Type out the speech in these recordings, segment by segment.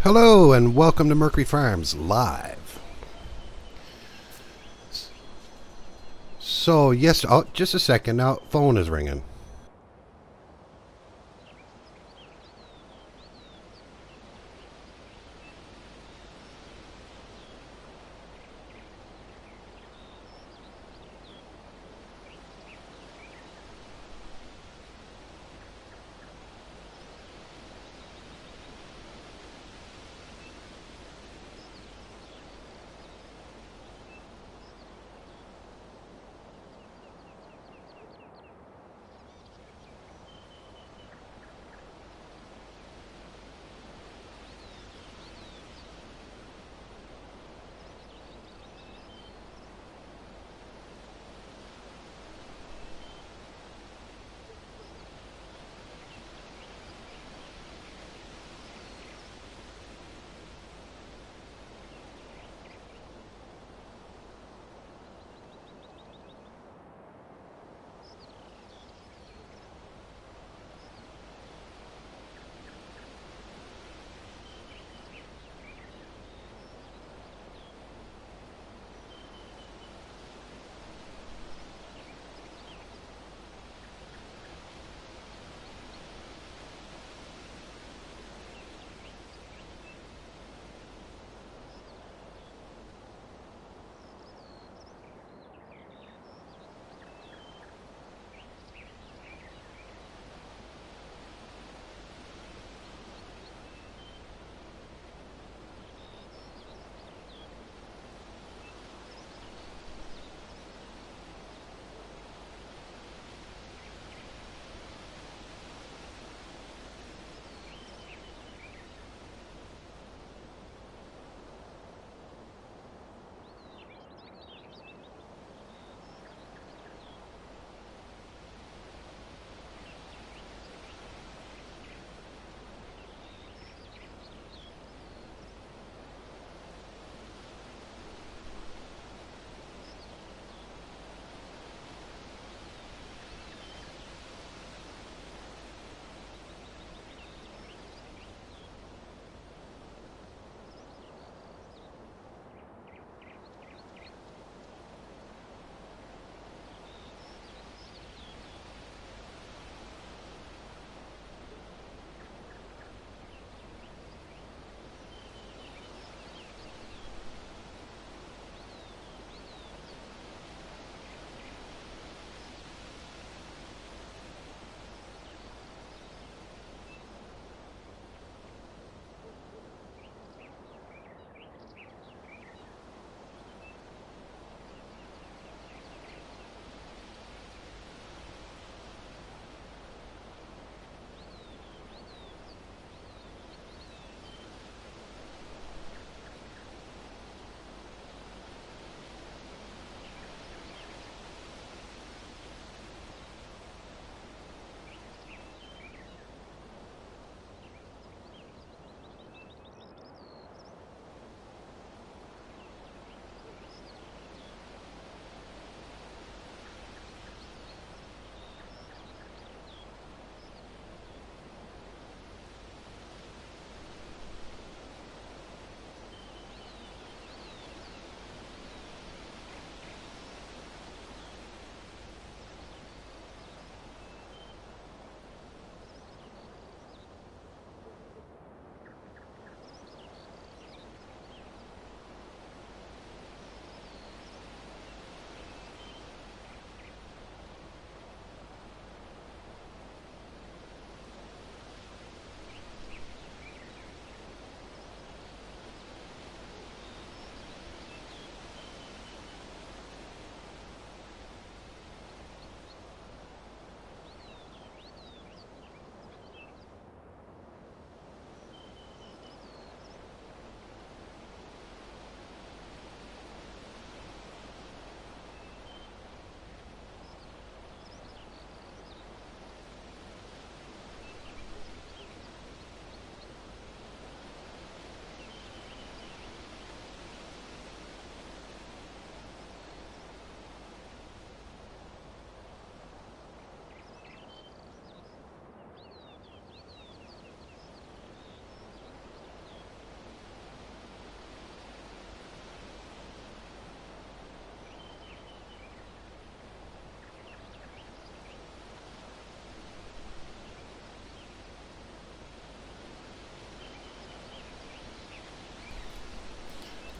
Hello and welcome to Mercury Farms Live. So, yes, oh, just a second now, phone is ringing.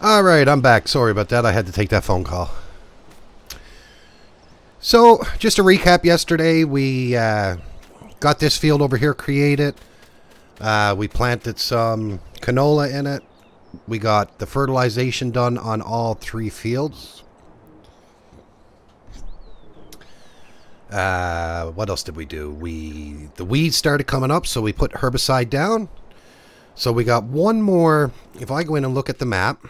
Alright, I'm back. Sorry about that. I had to take that phone call. So, just to recap, yesterday we got this field over here created. We planted some canola in it. We got the fertilization done on all 3 fields. What else did we do? The weeds started coming up, so we put herbicide down. So we got one more. If I go in and look at the map,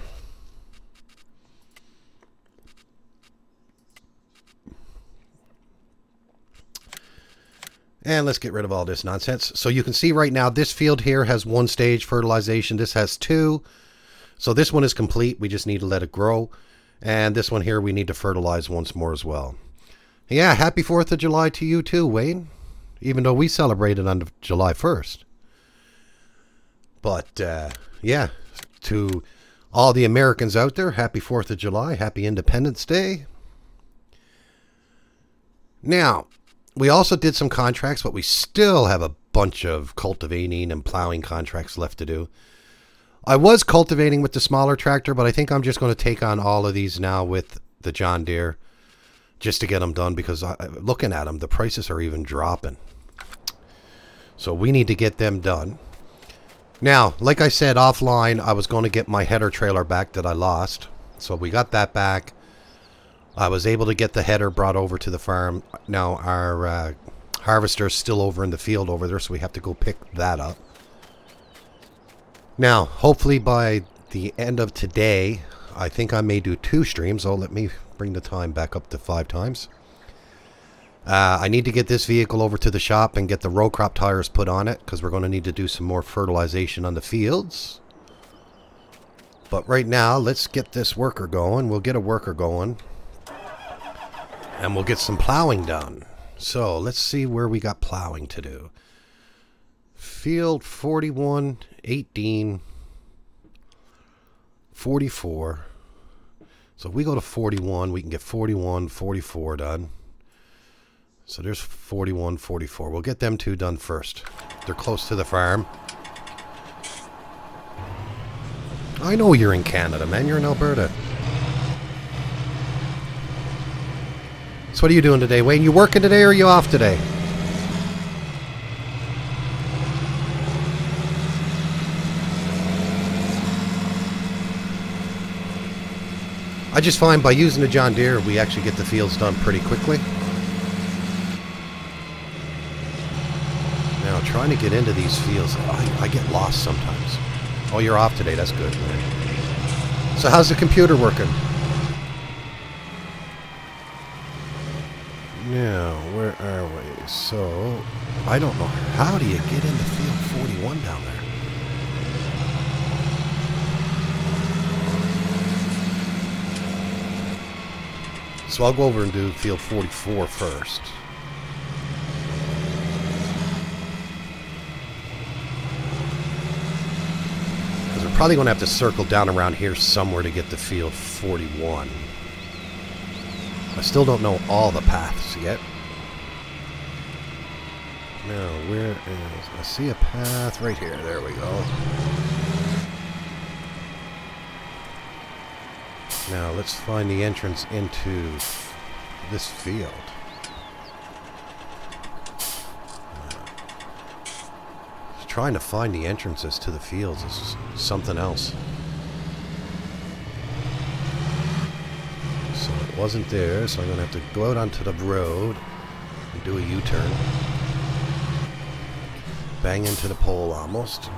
and let's get rid of all this nonsense. So you can see right now this field here has 1 stage fertilization. This has 2. So this one is complete. We just need to let it grow. And this one here we need to fertilize once more as well. Yeah, happy 4th of July to you too, Wayne. Even though we celebrated on July 1st. But, yeah, to all the Americans out there, happy 4th of July. Happy Independence Day. Now, we also did some contracts, but we still have a bunch of cultivating and plowing contracts left to do. I was cultivating with the smaller tractor, but I think I'm just going to take on all of these now with the John Deere just to get them done, because looking at them, the prices are even dropping. So we need to get them done. Now, like I said offline, I was going to get my header trailer back that I lost. So we got that back. I was able to get the header brought over to the farm. Now our harvester is still over in the field over there, so we have to go pick that up. Now, hopefully by the end of today, I think I may do 2 streams. Oh, let me bring the time back up to 5 times. I need to get this vehicle over to the shop and get the row crop tires put on it, because we're going to need to do some more fertilization on the fields. But right now, let's get this worker going. We'll get a worker going. And we'll get some plowing done. So, let's see where we got plowing to do. Field 41, 18, 44. So if we go to 41, we can get 41, 44 done. So there's 41, 44. We'll get them 2 done first. They're close to the farm. I know you're in Canada, man. You're in Alberta. So what are you doing today, Wayne? You working today or are you off today? I just find by using the John Deere, we actually get the fields done pretty quickly. Now, trying to get into these fields, I get lost sometimes. Oh, you're off today. That's good, man. So how's the computer working? Now, where are we? So, I don't know. How do you get into field 41 down there? So I'll go over and do field 44 first. Because we're probably going to have to circle down around here somewhere to get to field 41. I still don't know all the paths yet. Now, where is... I see a path right here. There we go. Now, let's find the entrance into this field. Trying to find the entrances to the fields is something else. So it wasn't there, so I'm going to have to go out onto the road and do a U-turn. Bang into the pole almost.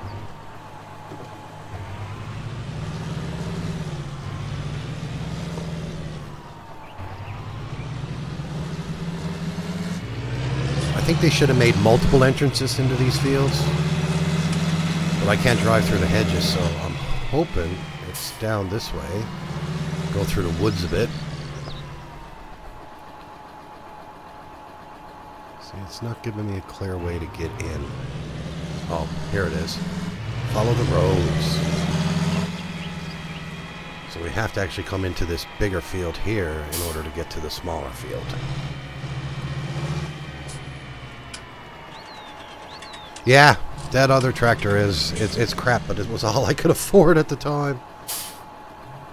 I think they should have made multiple entrances into these fields. But I can't drive through the hedges, so I'm hoping it's down this way. Go through the woods a bit. See, it's not giving me a clear way to get in. Oh, here it is. Follow the roads. So we have to actually come into this bigger field here in order to get to the smaller field. Yeah, that other tractor it's crap, but it was all I could afford at the time.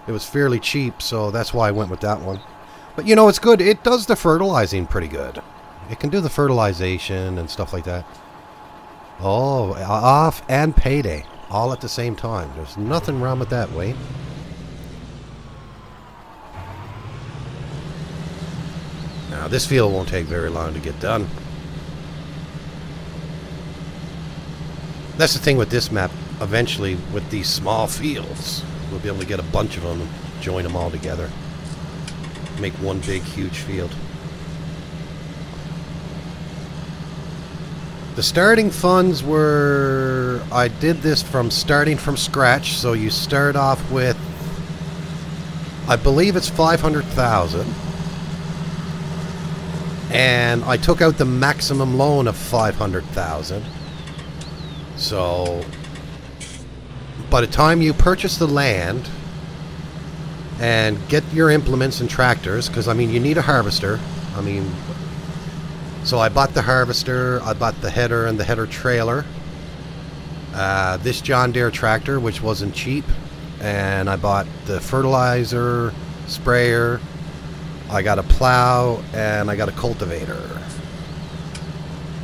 It was fairly cheap, so that's why I went with that one. But you know, it's good. It does the fertilizing pretty good. It can do the fertilization and stuff like that. Oh, off and payday. All at the same time. There's nothing wrong with that, Wayne. Now, this field won't take very long to get done. That's the thing with this map. Eventually, with these small fields, we'll be able to get a bunch of them and join them all together. Make one big, huge field. The starting funds were... I did this starting from scratch, so you start off with... I believe it's 500,000. And I took out the maximum loan of 500,000. So, by the time you purchase the land and get your implements and tractors, because I mean you need a harvester. I mean, so I bought the harvester, I bought the header and the header trailer. This John Deere tractor, which wasn't cheap, and I bought the fertilizer, sprayer. I got a plow and I got a cultivator.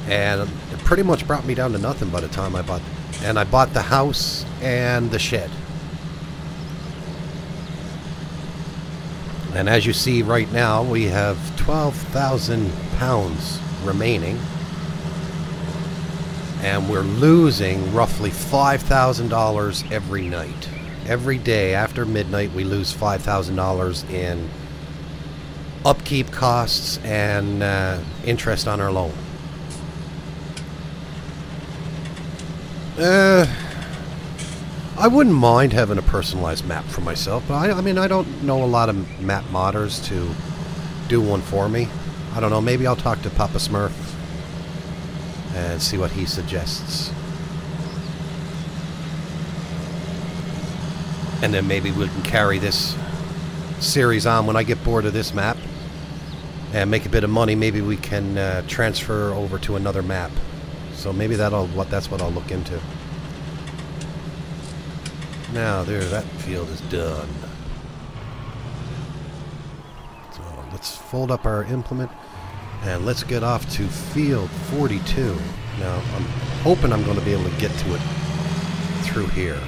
And it pretty much brought me down to nothing by the time I bought... And I bought the house and the shed. And as you see right now, we have 12,000 pounds remaining. And we're losing roughly $5,000 every night. Every day after midnight, we lose $5,000 in upkeep costs and interest on our loan. I wouldn't mind having a personalized map for myself, but I mean, I don't know a lot of map modders to do one for me. I don't know, maybe I'll talk to Papa Smurf and see what he suggests. And then maybe we can carry this series on. When I get bored of this map and make a bit of money, maybe we can transfer over to another map. So maybe that's what I'll look into. Now there, that field is done. So let's fold up our implement and let's get off to field 42. Now I'm hoping I'm going to be able to get to it through here.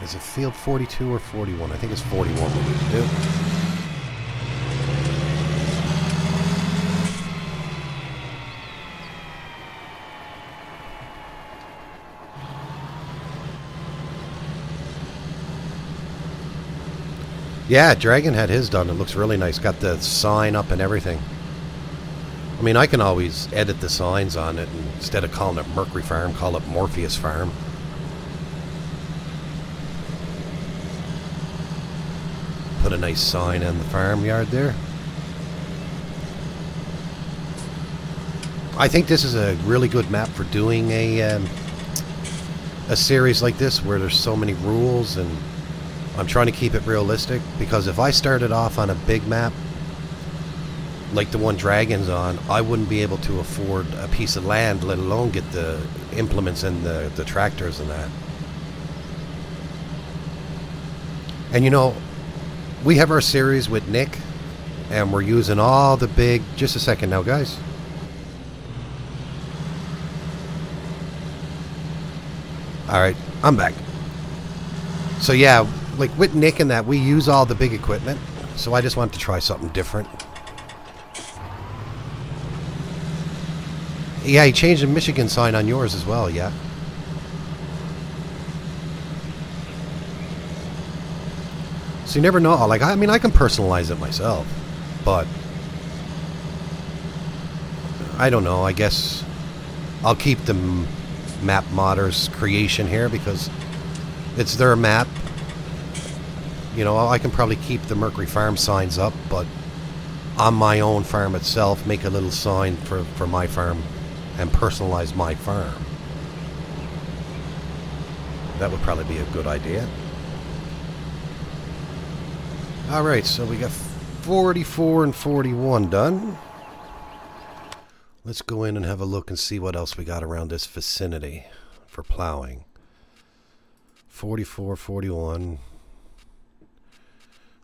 Is it field 42 or 41? I think it's 41 we need to do. Yeah, Dragon had his done. It looks really nice. Got the sign up and everything. I mean, I can always edit the signs on it, and instead of calling it Mercury Farm, call it Morpheus Farm. Put a nice sign on the farmyard there. I think this is a really good map for doing a series like this where there's so many rules, and I'm trying to keep it realistic, because if I started off on a big map like the one Dragon's on, I wouldn't be able to afford a piece of land, let alone get the implements and the tractors and that. And you know, we have our series with Nick, and we're using all the big... Just a second now, guys. Alright, I'm back. So yeah, like with Nick and that, we use all the big equipment. So I just wanted to try something different. Yeah, he changed the Michigan sign on yours as well, yeah. So you never know. Like, I mean, I can personalize it myself, but I don't know. I guess I'll keep the map modders' creation here because it's their map. You know, I can probably keep the Mercury Farm signs up, but on my own farm itself, make a little sign for my farm and personalize my farm. That would probably be a good idea. Alright, so we got 44 and 41 done. Let's go in and have a look and see what else we got around this vicinity for plowing. 44, 41.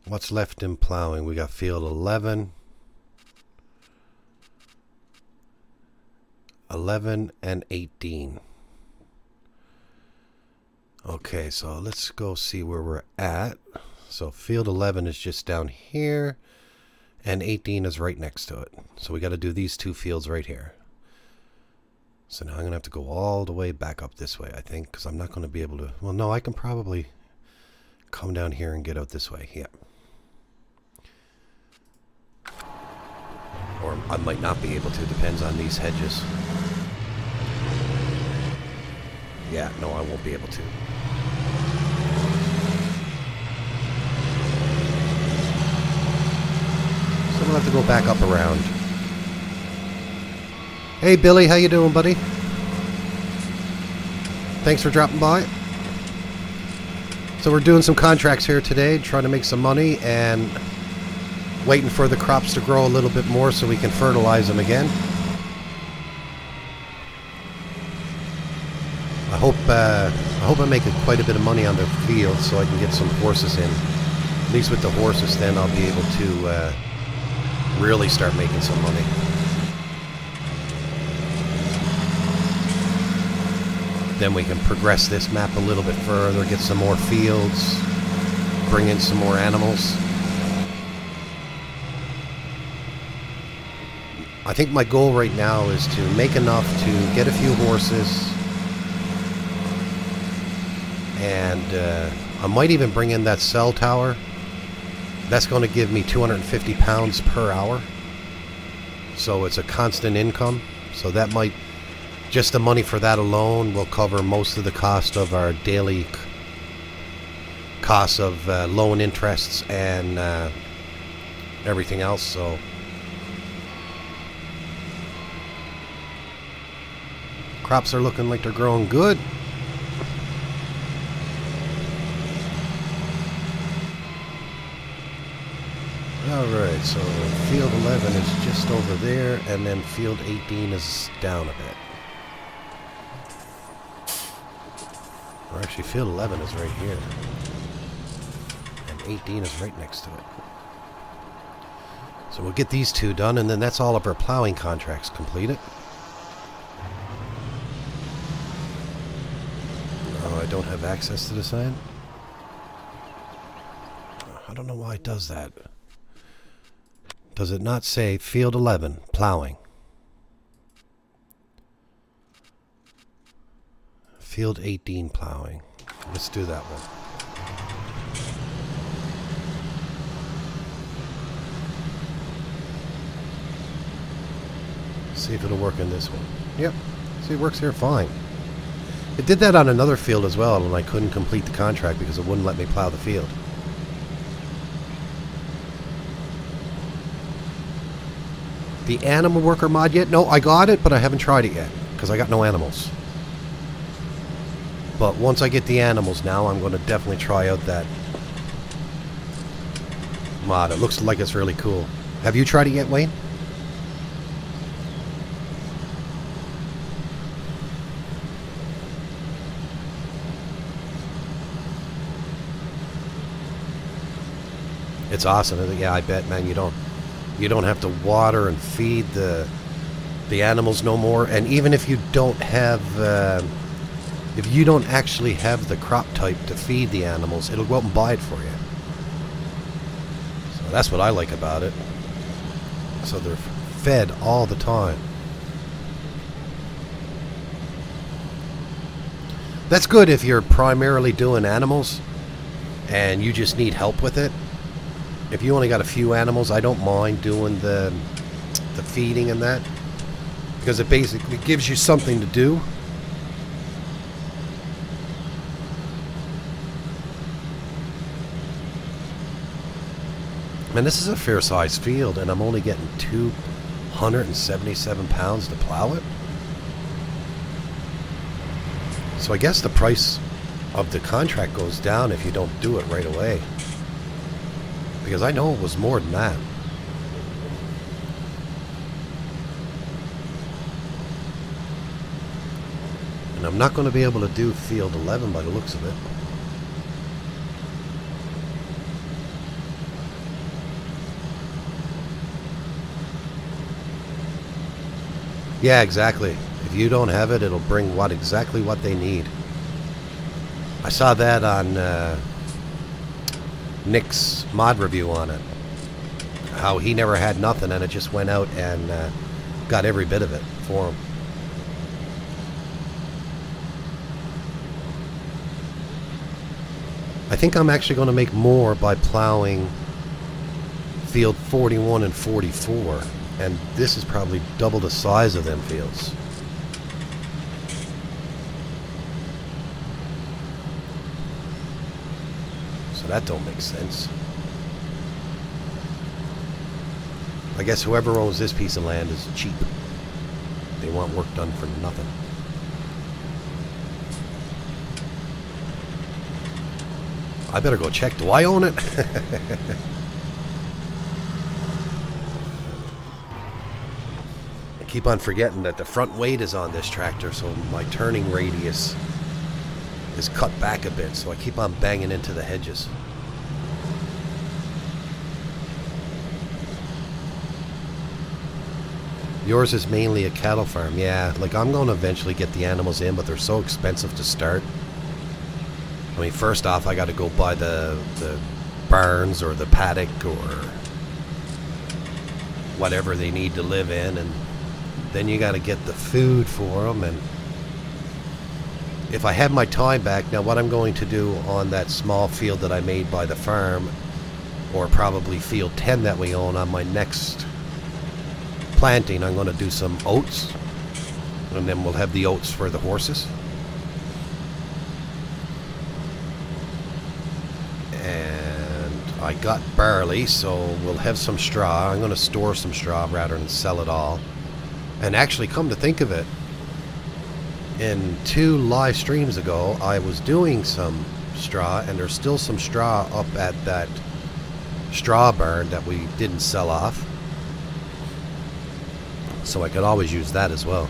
What's left in plowing? We got field 11. 11 and 18. Okay, so let's go see where we're at. So field 11 is just down here, and 18 is right next to it. So we got to do these two fields right here. So now I'm going to have to go all the way back up this way, I think, because I'm not going to be able to... Well, no, I can probably come down here and get out this way. Yeah. Or I might not be able to. Depends on these hedges. Yeah, no, I won't be able to. So we'll have to go back up around. Hey, Billy, how you doing, buddy? Thanks for dropping by. So we're doing some contracts here today, trying to make some money and waiting for the crops to grow a little bit more so we can fertilize them again. I hope I make quite a bit of money on the field so I can get some horses in. At least with the horses, then I'll be able to really start making some money. Then we can progress this map a little bit further, get some more fields, bring in some more animals. I think my goal right now is to make enough to get a few horses, and I might even bring in that cell tower. That's going to give me 250 pounds per hour, so it's a constant income. So that might, just the money for that alone will cover most of the cost of our daily costs of loan interests and everything else. So crops are looking like they're growing good. Alright, so field 11 is just over there, and then field 18 is down a bit. Or actually, field 11 is right here. And 18 is right next to it. So we'll get these two done, and then that's all of our plowing contracts completed. Oh, I don't have access to the sign? I don't know why it does that. Does it not say field 11, plowing? Field 18, plowing. Let's do that one. See if it'll work in this one. Yep. See, it works here fine. It did that on another field as well, and I couldn't complete the contract because it wouldn't let me plow the field. The animal worker mod yet? No, I got it, but I haven't tried it yet because I got no animals. But once I get the animals now, I'm going to definitely try out that mod. It looks like it's really cool. Have you tried it yet, Wayne? It's awesome. Yeah, I bet, man. You don't have to water and feed the animals no more. And even if you don't have, if you don't actually have the crop type to feed the animals, it'll go out and buy it for you. So that's what I like about it. So they're fed all the time. That's good if you're primarily doing animals and you just need help with it. If you only got a few animals, I don't mind doing the feeding and that, because it basically gives you something to do. And this is a fair-sized field, and I'm only getting 277 pounds to plow it. So I guess the price of the contract goes down if you don't do it right away. Because I know it was more than that. And I'm not going to be able to do field 11 by the looks of it. Yeah, exactly. If you don't have it, it'll bring exactly what they need. I saw that on Nick's mod review on it. How he never had nothing and it just went out and got every bit of it for him. I think I'm actually going to make more by plowing field 41 and 44. And this is probably double the size of them fields. So that don't make sense. I guess whoever owns this piece of land is cheap. They want work done for nothing. I better go check. Do I own it? I keep on forgetting that the front weight is on this tractor, so my turning radius is cut back a bit, so I keep on banging into the hedges. Yours is mainly a cattle farm. Yeah, like I'm going to eventually get the animals in, but they're so expensive to start. I mean, first off, I got to go buy the barns or the paddock or whatever they need to live in, and then you got to get the food for them. And if I have my time back, now what I'm going to do on that small field that I made by the farm, or probably field 10 that we own on my next planting, I'm going to do some oats, and then we'll have the oats for the horses. I got barley, so we'll have some straw. I'm going to store some straw rather than sell it all. And actually, come to think of it, in 2 live streams ago, I was doing some straw, and there's still some straw up at that straw barn that we didn't sell off. So I could always use that as well.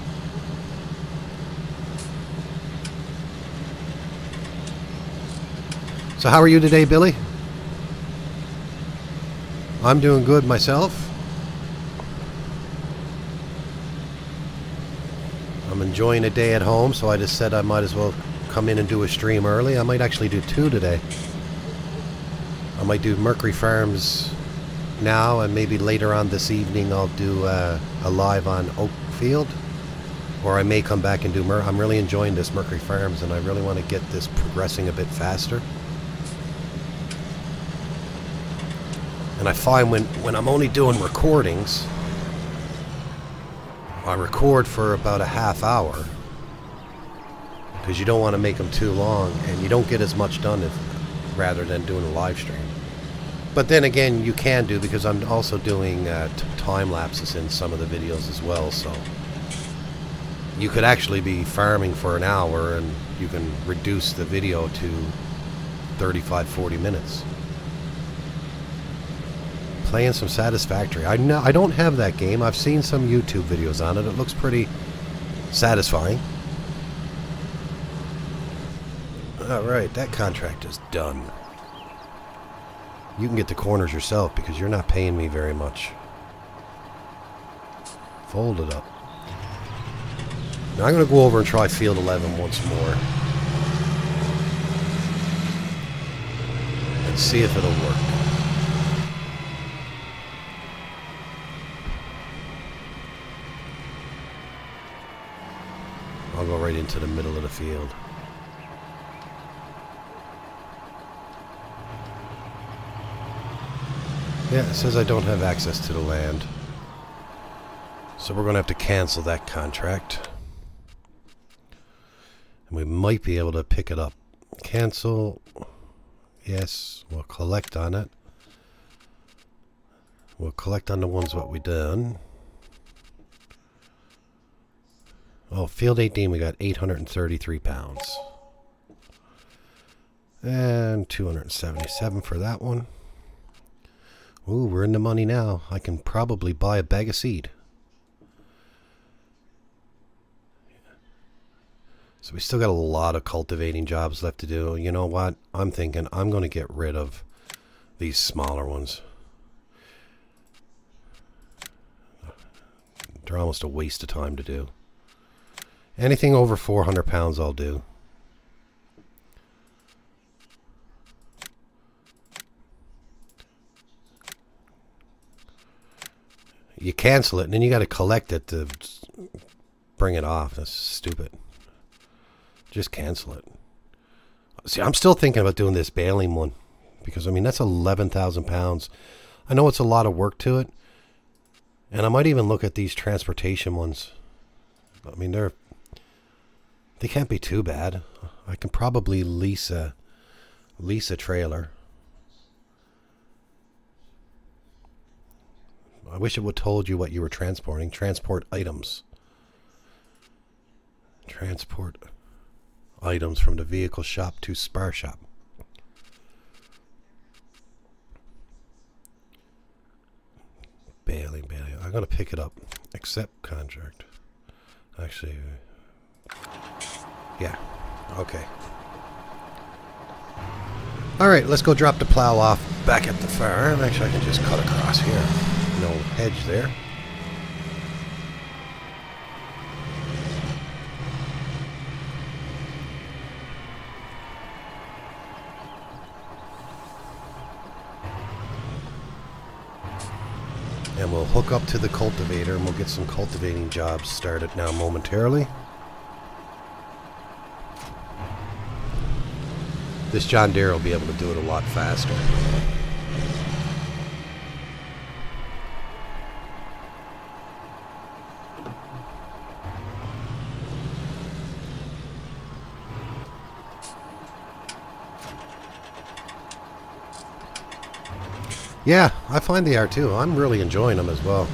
So how are you today, Billy? I'm doing good myself. I'm enjoying a day at home, so I just said I might as well come in and do a stream early. I might actually do 2 today. I might do Mercury Farms now, and maybe later on this evening I'll do a live on Oakfield. Or I may come back and do I'm really enjoying this Mercury Farms, and I really want to get this progressing a bit faster. And I find when I'm only doing recordings, I record for about a half hour, because you don't want to make them too long, and you don't get as much done rather than doing a live stream. But then again, you can do, because I'm also doing time lapses in some of the videos as well, so you could actually be farming for an hour and you can reduce the video to 35-40 minutes. Playing some Satisfactory. I don't have that game. I've seen some YouTube videos on it. It looks pretty satisfying. Alright, that contract is done. You can get the corners yourself because you're not paying me very much. Fold it up. Now I'm going to go over and try field 11 once more. And see if it'll work. I'll go right into the middle of the field. Yeah, it says I don't have access to the land. So we're going to have to cancel that contract. And we might be able to pick it up. Cancel. Yes, we'll collect on it. We'll collect on the ones what we done. Oh, field 18, we got 833 pounds. And 277 for that one. Ooh, we're in the money now. I can probably buy a bag of seed. So we still got a lot of cultivating jobs left to do. You know what? I'm thinking I'm going to get rid of these smaller ones. They're almost a waste of time to do. Anything over 400 pounds I'll do. You cancel it and then you got to collect it to bring it off. That's stupid. Just cancel it. See, I'm still thinking about doing this baling one. Because, I mean, that's 11,000 pounds. I know it's a lot of work to it. And I might even look at these transportation ones. I mean, they can't be too bad. I can probably lease a trailer. I wish it would have told you what you were transporting. Transport items. Transport items from the vehicle shop to spar shop. Baling. I'm going to pick it up. Accept contract. Actually, yeah. Okay. Alright, let's go drop the plow off back at the farm. Actually, I can just cut across here. No hedge there. And we'll hook up to the cultivator and we'll get some cultivating jobs started now momentarily. This John Deere will be able to do it a lot faster. Yeah, I find they are too. I'm really enjoying them as well.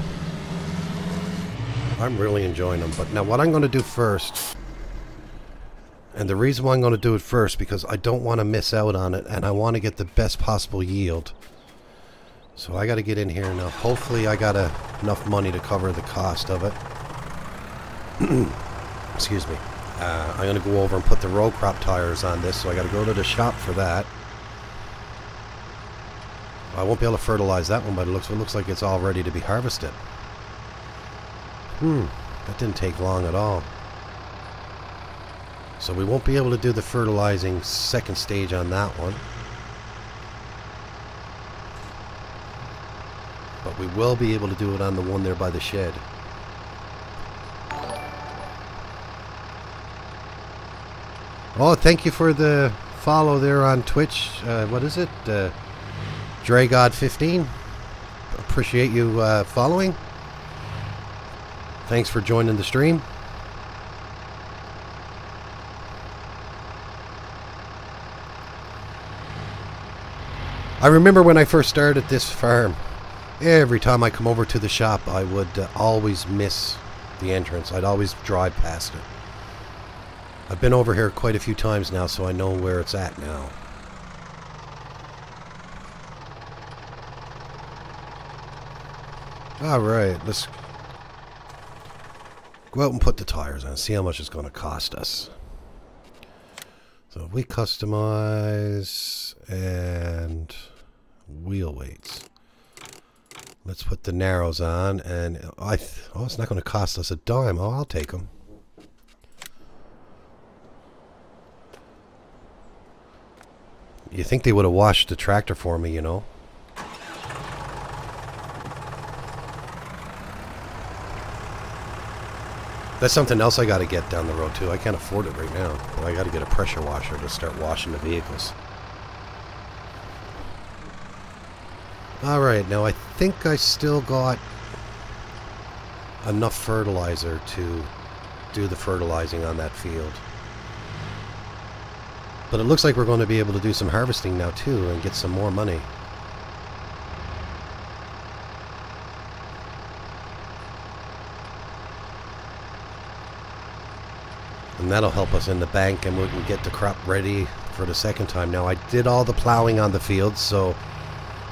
I'm really enjoying them. But now what I'm going to do first, and the reason why I'm going to do it first, because I don't want to miss out on it, and I want to get the best possible yield. So I got to get in here now. Hopefully I got enough money to cover the cost of it. Excuse me. I'm going to go over and put the row crop tires on this, so I got to go to the shop for that. I won't be able to fertilize that one, but it looks like it's all ready to be harvested. That didn't take long at all. So we won't be able to do the fertilizing second stage on that one. But we will be able to do it on the one there by the shed. Oh, thank you for the follow there on Twitch. What is it? Dragod15. Appreciate you following. Thanks for joining the stream. I remember when I first started this farm, every time I come over to the shop, I would always miss the entrance. I'd always drive past it. I've been over here quite a few times now, so I know where it's at now. Alright, let's go out and put the tires on, see how much it's going to cost us. So we customize and wheel weights. Let's put the narrows on, and oh, it's not going to cost us a dime. Oh, I'll take them. You think they would have washed the tractor for me, you know? That's something else I got to get down the road too. I can't afford it right now, but I got to get a pressure washer to start washing the vehicles. Alright, now I think I still got enough fertilizer to do the fertilizing on that field. But it looks like we're going to be able to do some harvesting now too and get some more money. And that'll help us in the bank, and we can get the crop ready for the second time. Now, I did all the plowing on the fields, so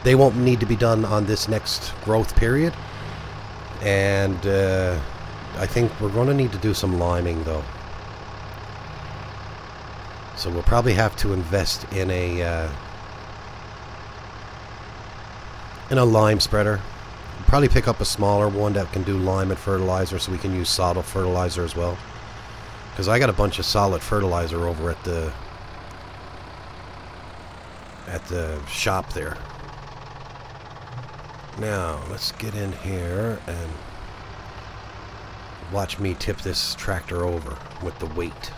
they won't need to be done on this next growth period. And I think we're going to need to do some liming, though. So we'll probably have to invest in a lime spreader. We'll probably pick up a smaller one that can do lime and fertilizer, so we can use solid fertilizer as well. Because I got a bunch of solid fertilizer over at the shop there. Now let's get in here and watch me tip this tractor over with the weight.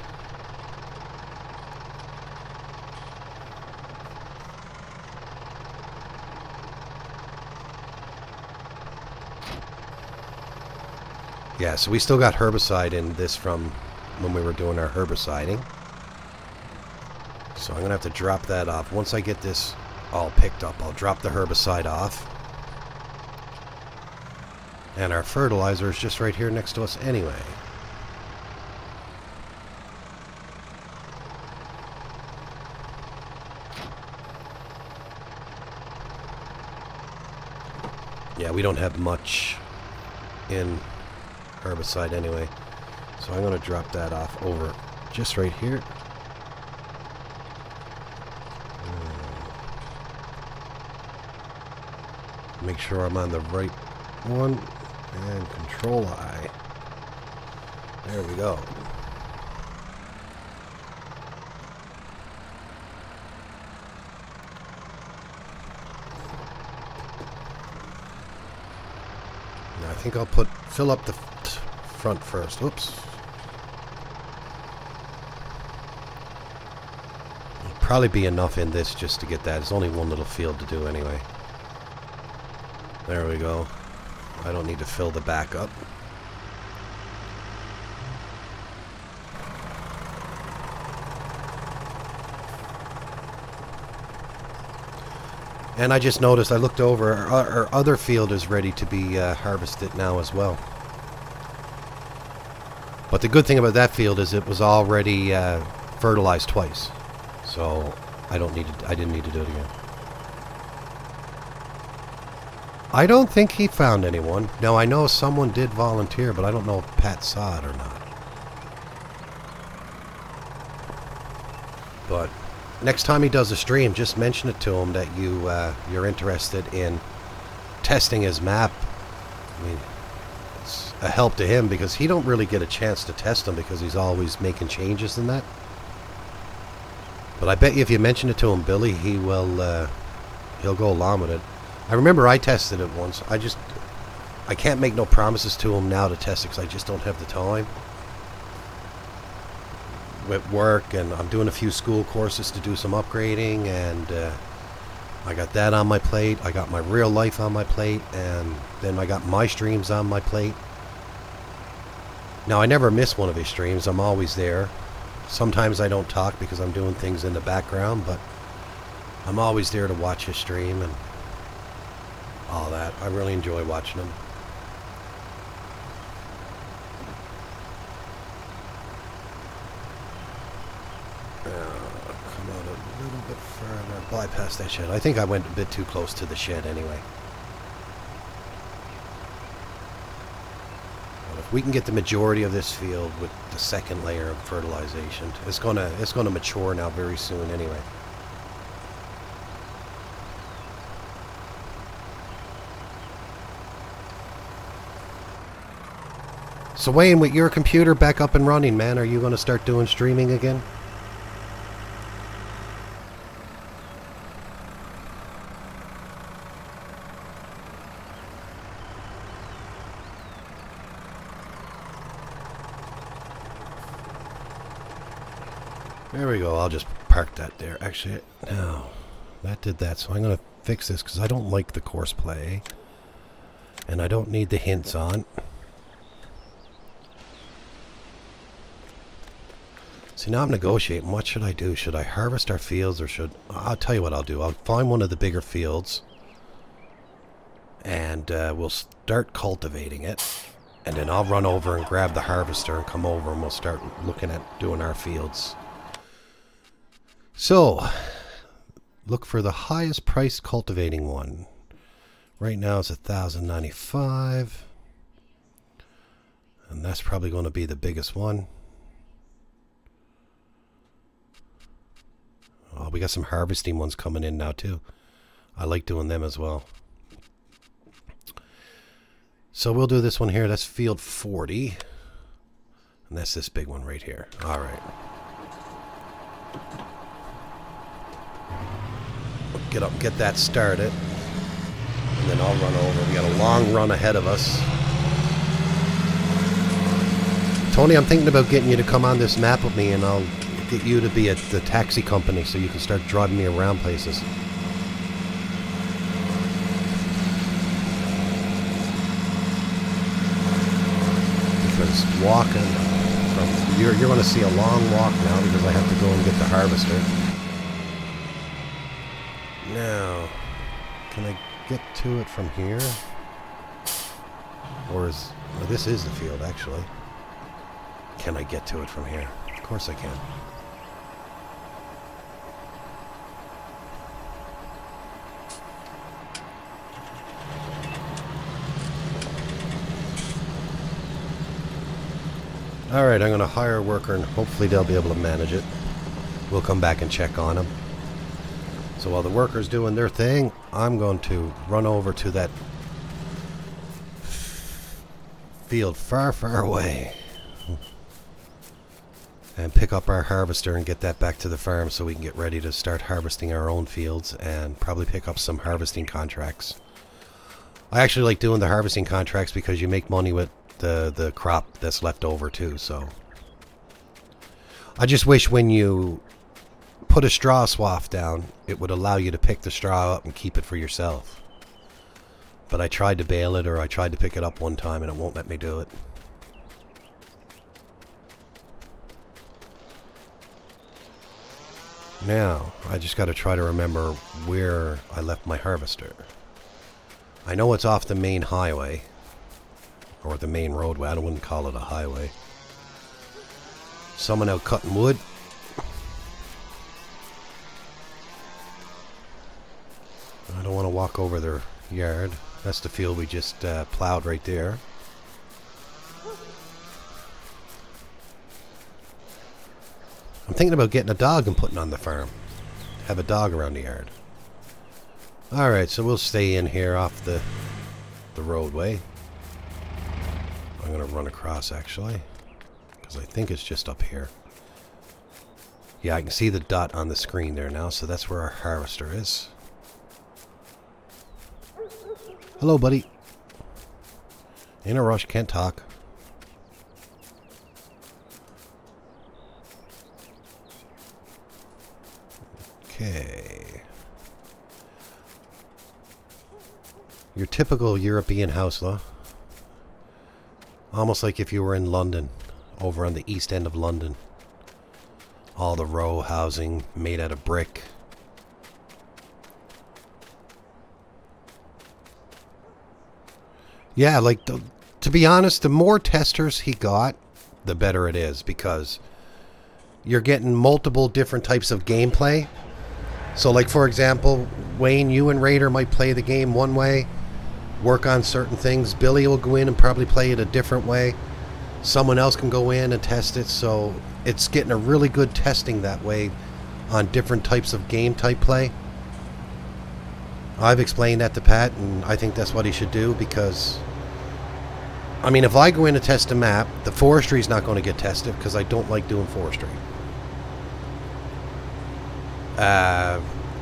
Yeah, so we still got herbicide in this from when we were doing our herbiciding. So I'm going to have to drop that off. Once I get this all picked up, I'll drop the herbicide off. And our fertilizer is just right here next to us anyway. Yeah, we don't have much in herbicide anyway. So I'm going to drop that off over just right here. Make sure I'm on the right one. And Control I. There we go. Now I think I'll fill up the front first. Oops. There'll probably be enough in this just to get that. It's only one little field to do anyway. There we go. I don't need to fill the back up. And I just noticed, I looked over, our other field is ready to be harvested now as well. But the good thing about that field is it was already fertilized twice. So I didn't need to do it again. I don't think he found anyone. Now, I know someone did volunteer, but I don't know if Pat saw it or not. But next time he does a stream, just mention it to him that you're interested in testing his map. I mean, it's a help to him because he don't really get a chance to test them because he's always making changes in that. But I bet you if you mention it to him, Billy, he'll go along with it. I remember I tested it once. I can't make no promises to him now to test it because I just don't have the time. With work, and I'm doing a few school courses to do some upgrading, and I got that on my plate. I got my real life on my plate, and then I got my streams on my plate. Now, I never miss one of his streams. I'm always there. Sometimes I don't talk because I'm doing things in the background, but I'm always there to watch his stream and all that. I really enjoy watching him. Come on a little bit further. Bypass that shed. I think I went a bit too close to the shed anyway. But if we can get the majority of this field with the second layer of fertilization, it's gonna mature now very soon anyway. So Wayne, with your computer back up and running, man, are you going to start doing streaming again? There we go. I'll just park that there. Actually, no. That did that, so I'm going to fix this because I don't like the course play. And I don't need the hints on. See, now I'm negotiating. What should I do? Should I harvest our fields or should... I'll tell you what I'll do. I'll find one of the bigger fields. And we'll start cultivating it. And then I'll run over and grab the harvester and come over and we'll start looking at doing our fields. So, look for the highest priced cultivating one. Right now it's $1,095. And that's probably going to be the biggest one. Oh, we got some harvesting ones coming in now too. I like doing them as well. So we'll do this one here. That's field 40. And that's this big one right here. All right. Get up, get that started. And then I'll run over. We got a long run ahead of us. Tony, I'm thinking about getting you to come on this map with me, and I'll get you to be at the taxi company so you can start driving me around places. Because walking, you're going to see a long walk now because I have to go and get the harvester. Now, can I get to it from here? Or is... Well, this is the field, actually. Can I get to it from here? Of course I can. Alright, I'm going to hire a worker and hopefully they'll be able to manage it. We'll come back and check on them. So while the worker's doing their thing, I'm going to run over to that field far, far away and pick up our harvester and get that back to the farm so we can get ready to start harvesting our own fields and probably pick up some harvesting contracts. I actually like doing the harvesting contracts because you make money with the crop that's left over too. So I just wish when you put a straw swath down, it would allow you to pick the straw up and keep it for yourself. But I tried to bale it, or I tried to pick it up one time and it won't let me do it. Now, I just got to try to remember where I left my harvester. I know it's off the main highway. Or the main roadway. I wouldn't call it a highway. Someone out cutting wood. I don't want to walk over their yard. That's the field we just plowed right there. I'm thinking about getting a dog and putting on the farm. Have a dog around the yard. Alright, so we'll stay in here off the roadway. I'm going to run across, actually, because I think it's just up here. Yeah, I can see the dot on the screen there now, so that's where our harvester is. Hello, buddy. In a rush, can't talk. Okay. Your typical European house, though. Almost like if you were in London, over on the east end of London. All the row housing made out of brick. Yeah, like, to be honest, the more testers he got, the better it is, because you're getting multiple different types of gameplay. So, like, for example, Wayne, you and Raider might play the game one way, work on certain things. Billy will go in and probably play it a different way. Someone else can go in and test it, so it's getting a really good testing that way on different types of game type play. I've explained that to Pat, and I think that's what he should do, because I mean, if I go in to test a map, the forestry is not going to get tested because I don't like doing forestry.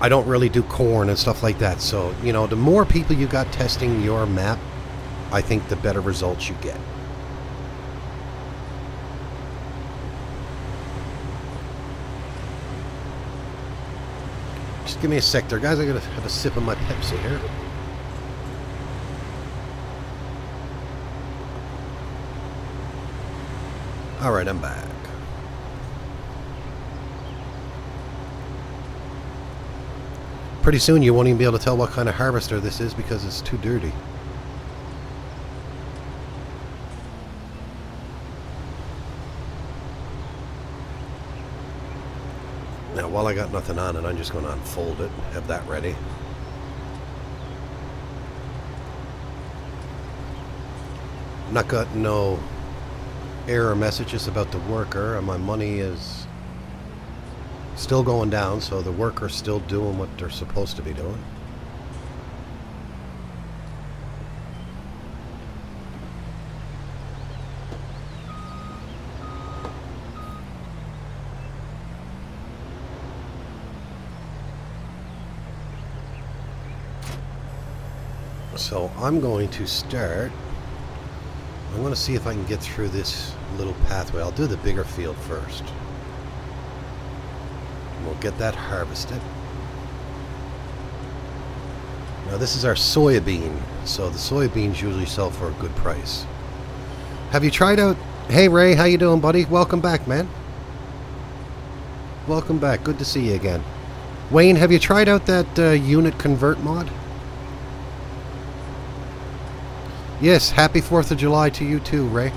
I don't really do corn and stuff like that. So, you know, the more people you got testing your map, I think the better results you get. Just give me a sec there, guys. I gotta have a sip of my Pepsi here. Alright, I'm back. Pretty soon you won't even be able to tell what kind of harvester this is because it's too dirty. Now, while I got nothing on it, I'm just going to unfold it, have that ready. I'm not got no error messages about the worker, and my money is Still going down, so the workers still doing what they're supposed to be doing. So I'm going to start. I'm going to see if I can get through this little pathway. I'll do the bigger field first. And we'll get that harvested. Now this is our soybean. So the soybeans usually sell for a good price. Have you tried out... Hey Ray, how you doing, buddy? Welcome back, man. Welcome back. Good to see you again. Wayne, have you tried out that unit convert mod? Yes, happy 4th of July to you too, Ray.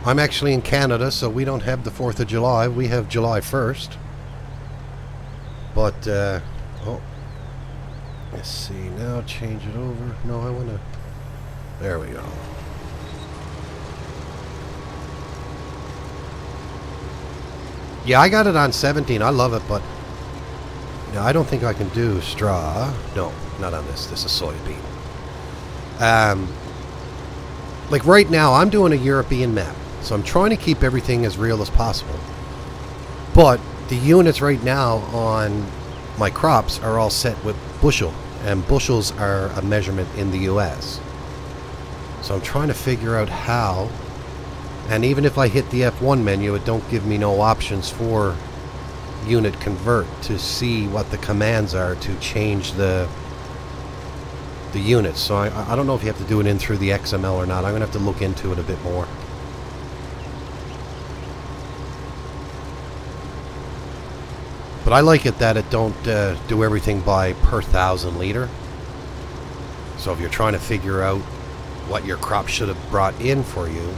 I'm actually in Canada, so we don't have the 4th of July. We have July 1st. But, oh. Let's see, now change it over. No, I want to... There we go. Yeah, I got it on 17. I love it, but... Yeah, I don't think I can do straw. No, not on this. This is soybean. Like right now I'm doing a European map, so I'm trying to keep everything as real as possible, but the units right now on my crops are all set with bushel, and bushels are a measurement in the US, so I'm trying to figure out how. And even if I hit the F1 menu, it don't give me no options for unit convert to see what the commands are to change the units. So I don't know if you have to do it in through the XML or not. I'm gonna have to look into it a bit more. But I like it that it don't do everything by per 1,000 liter. So if you're trying to figure out what your crop should have brought in for you,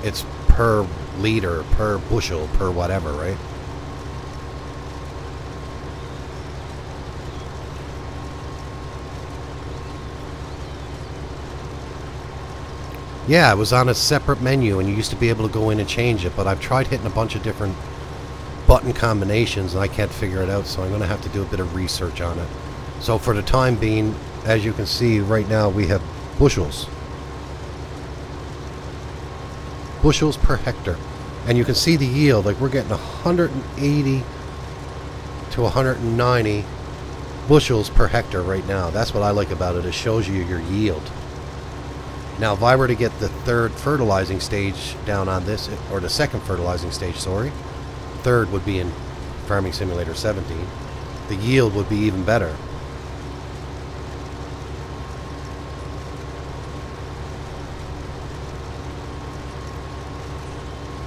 it's per liter, per bushel, per whatever, right? Yeah, it was on a separate menu, and you used to be able to go in and change it, but I've tried hitting a bunch of different button combinations, and I can't figure it out, so I'm going to have to do a bit of research on it. So for the time being, as you can see right now, we have bushels. Bushels per hectare. And you can see the yield, like we're getting 180 to 190 bushels per hectare right now. That's what I like about it. It shows you your yield. Now, if I were to get the third fertilizing stage down on this, or the second fertilizing stage, sorry, third would be in Farming Simulator 17, the yield would be even better.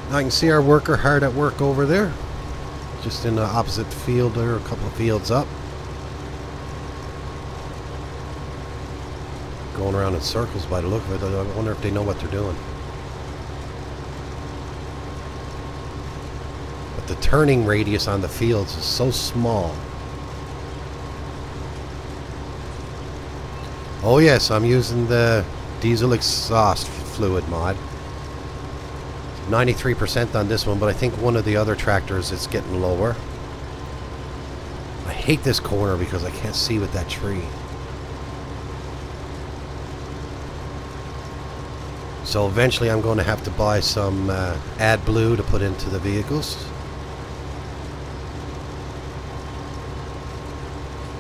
Now I can see our worker hard at work over there, just in the opposite field there, a couple of fields up. Going around in circles by the look of it. I wonder if they know what they're doing. But the turning radius on the fields is so small. Oh yes, I'm using the diesel exhaust fluid mod. 93% on this one, but I think one of the other tractors it's getting lower. I hate this corner because I can't see with that tree. So eventually I'm going to have to buy some AdBlue to put into the vehicles.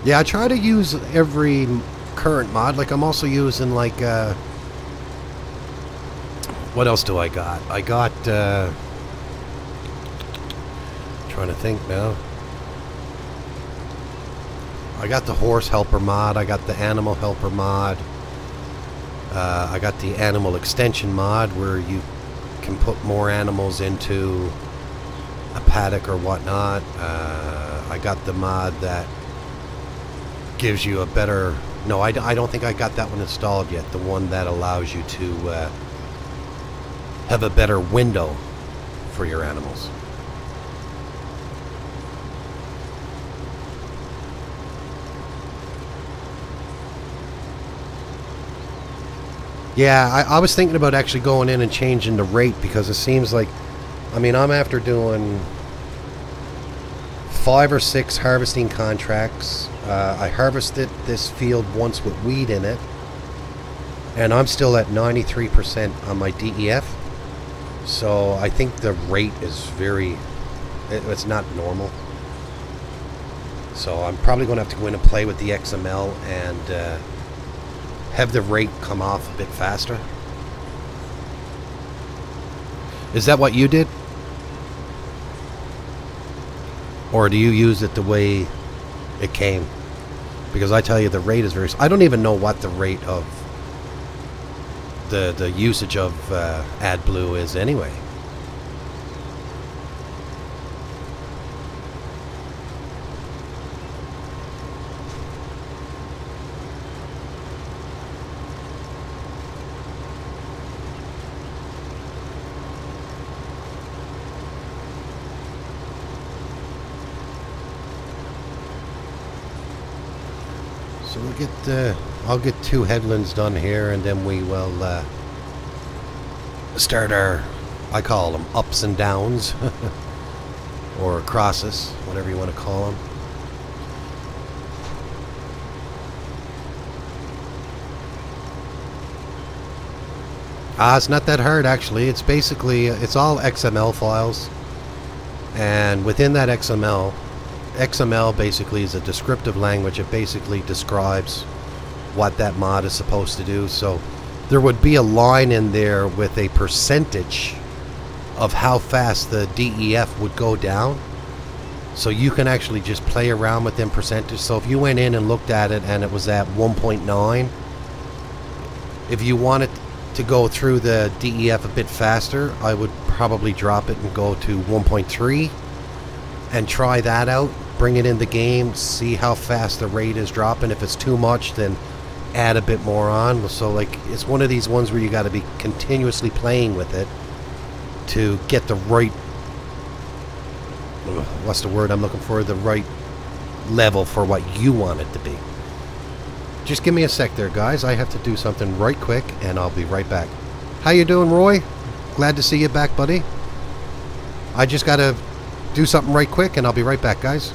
Yeah, I try to use every current mod. Like I'm also using like... what else do I got? I got... trying to think now. I got the horse helper mod. I got the animal helper mod. I got the animal extension mod where you can put more animals into a paddock or whatnot. I got the mod that gives you a better... No, I don't think I got that one installed yet. The one that allows you to have a better window for your animals. Yeah, I was thinking about actually going in and changing the rate because it seems like, I mean, I'm after doing 5 or 6 harvesting contracts. I harvested this field once with weed in it, and I'm still at 93% on my DEF. So I think the rate is it's not normal. So I'm probably going to have to go in and play with the XML and have the rate come off a bit faster. Is that what you did? Or do you use it the way it came? Because I tell you, the rate is very... I don't even know what the rate of the usage of AdBlue is anyway. So we'll get, I'll get 2 headlands done here, and then we will start our, I call them ups and downs, or crosses, whatever you want to call them. It's not that hard actually. It's basically, it's all XML files, and within that XML basically is a descriptive language. It basically describes what that mod is supposed to do. So there would be a line in there with a percentage of how fast the DEF would go down. So you can actually just play around with them percentage. So if you went in and looked at it and it was at 1.9, if you wanted to go through the DEF a bit faster, I would probably drop it and go to 1.3 and try that out. Bring it in the game, see how fast the rate is dropping. If it's too much, then add a bit more on. So like, it's one of these ones where you got to be continuously playing with it to get the right, what's the word I'm looking for, the right level for what you want it to be. Just give me a sec there, guys. I have to do something right quick, and I'll be right back. How you doing, Roy? Glad to see you back, buddy. I just got to do something right quick, and I'll be right back, guys.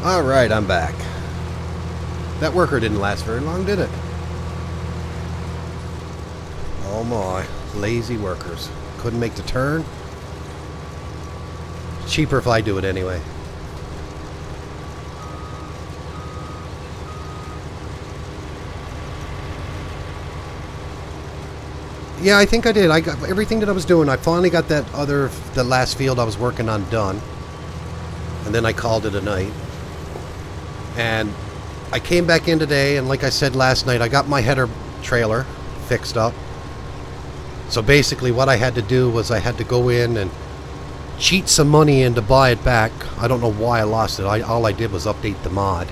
Alright, I'm back. That worker didn't last very long, did it? Oh my, lazy workers. Couldn't make the turn. Cheaper if I do it anyway. Yeah, I think I did. I got everything that I was doing. I finally got the last field I was working on done. And then I called it a night. And I came back in today, and like I said last night, I got my header trailer fixed up. So basically what I had to do was I had to go in and cheat some money in to buy it back. I don't know why I lost it. All I did was update the mod.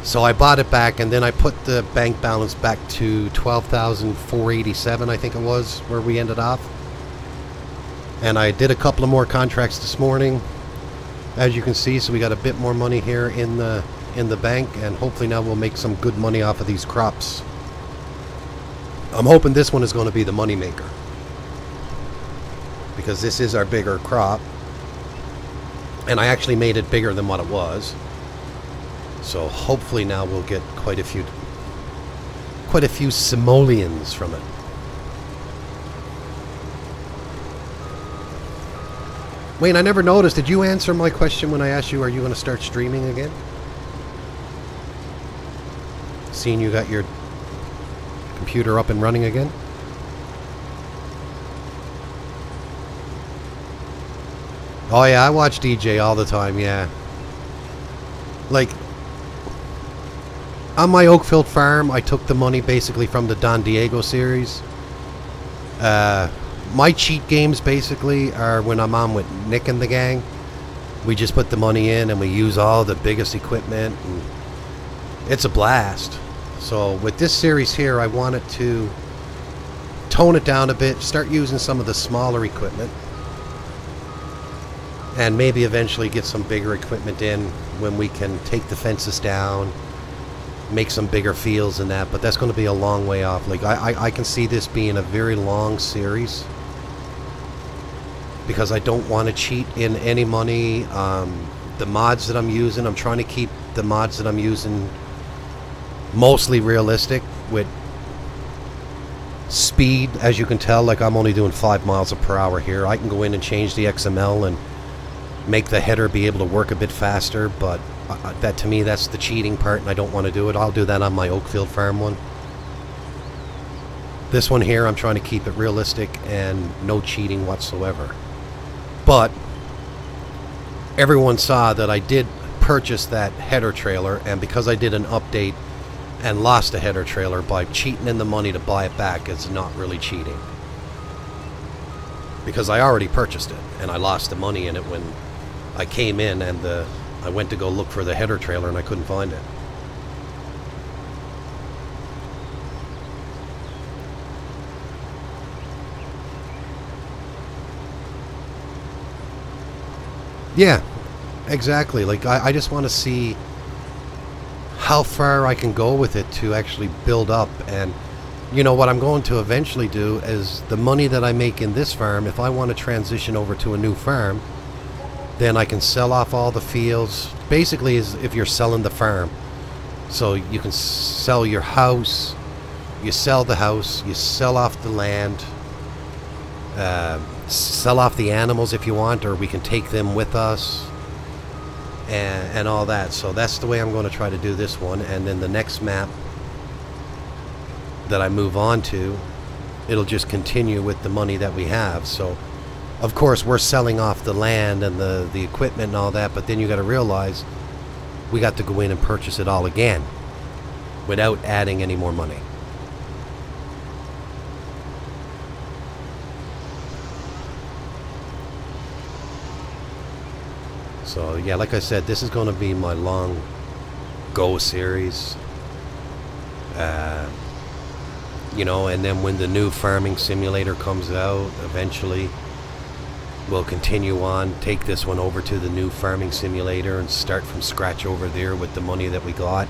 So I bought it back, and then I put the bank balance back to $12,487, I think it was, where we ended off. And I did a couple of more contracts this morning, as you can see. So we got a bit more money here in the bank, and hopefully now we'll make some good money off of these crops. I'm hoping this one is going to be the money maker, because this is our bigger crop, and I actually made it bigger than what it was. So hopefully now we'll get quite a few simoleons from it. Wayne, I never noticed. Did you answer my question when I asked you, are you going to start streaming again? Seeing you got your computer up and running again? Oh yeah, I watch DJ all the time, yeah. Like, on my Oakfield farm, I took the money basically from the Don Diego series. My cheat games basically are when I'm on with Nick and the gang. We just put the money in and we use all the biggest equipment, and it's a blast. So with this series here, I wanted to tone it down a bit, start using some of the smaller equipment, and maybe eventually get some bigger equipment in when we can take the fences down, make some bigger fields and that. But that's going to be a long way off. Like I can see this being a very long series, because I don't want to cheat in any money. The mods that I'm using, I'm trying to keep the mods that I'm using mostly realistic with speed. As you can tell, like, I'm only doing 5 miles per hour here. I can go in and change the XML and make the header be able to work a bit faster, but that, to me, that's the cheating part, and I don't want to do it. I'll do that on my Oakfield farm one. This one here, I'm trying to keep it realistic and no cheating whatsoever. But everyone saw that I did purchase that header trailer, and because I did an update and lost a header trailer by cheating in the money to buy it back, it's not really cheating, because I already purchased it and I lost the money in it when I came in, and I went to go look for the header trailer and I couldn't find it. Yeah, exactly. Like, I just want to see how far I can go with it to actually build up. And you know what I'm going to eventually do is the money that I make in this farm, if I want to transition over to a new farm, then I can sell off all the fields. Basically, is if you're selling the farm. So you can sell your house, you sell the house, you sell off the land, sell off the animals if you want, or we can take them with us, and all that. So that's the way I'm going to try to do this one. And then the next map that I move on to, it'll just continue with the money that we have. So of course we're selling off the land and the equipment and all that, but then you got to realize we got to go in and purchase it all again without adding any more money. So yeah, like I said, this is going to be my long go series. You know, and then when the new farming simulator comes out, eventually we'll continue on, take this one over to the new farming simulator and start from scratch over there with the money that we got.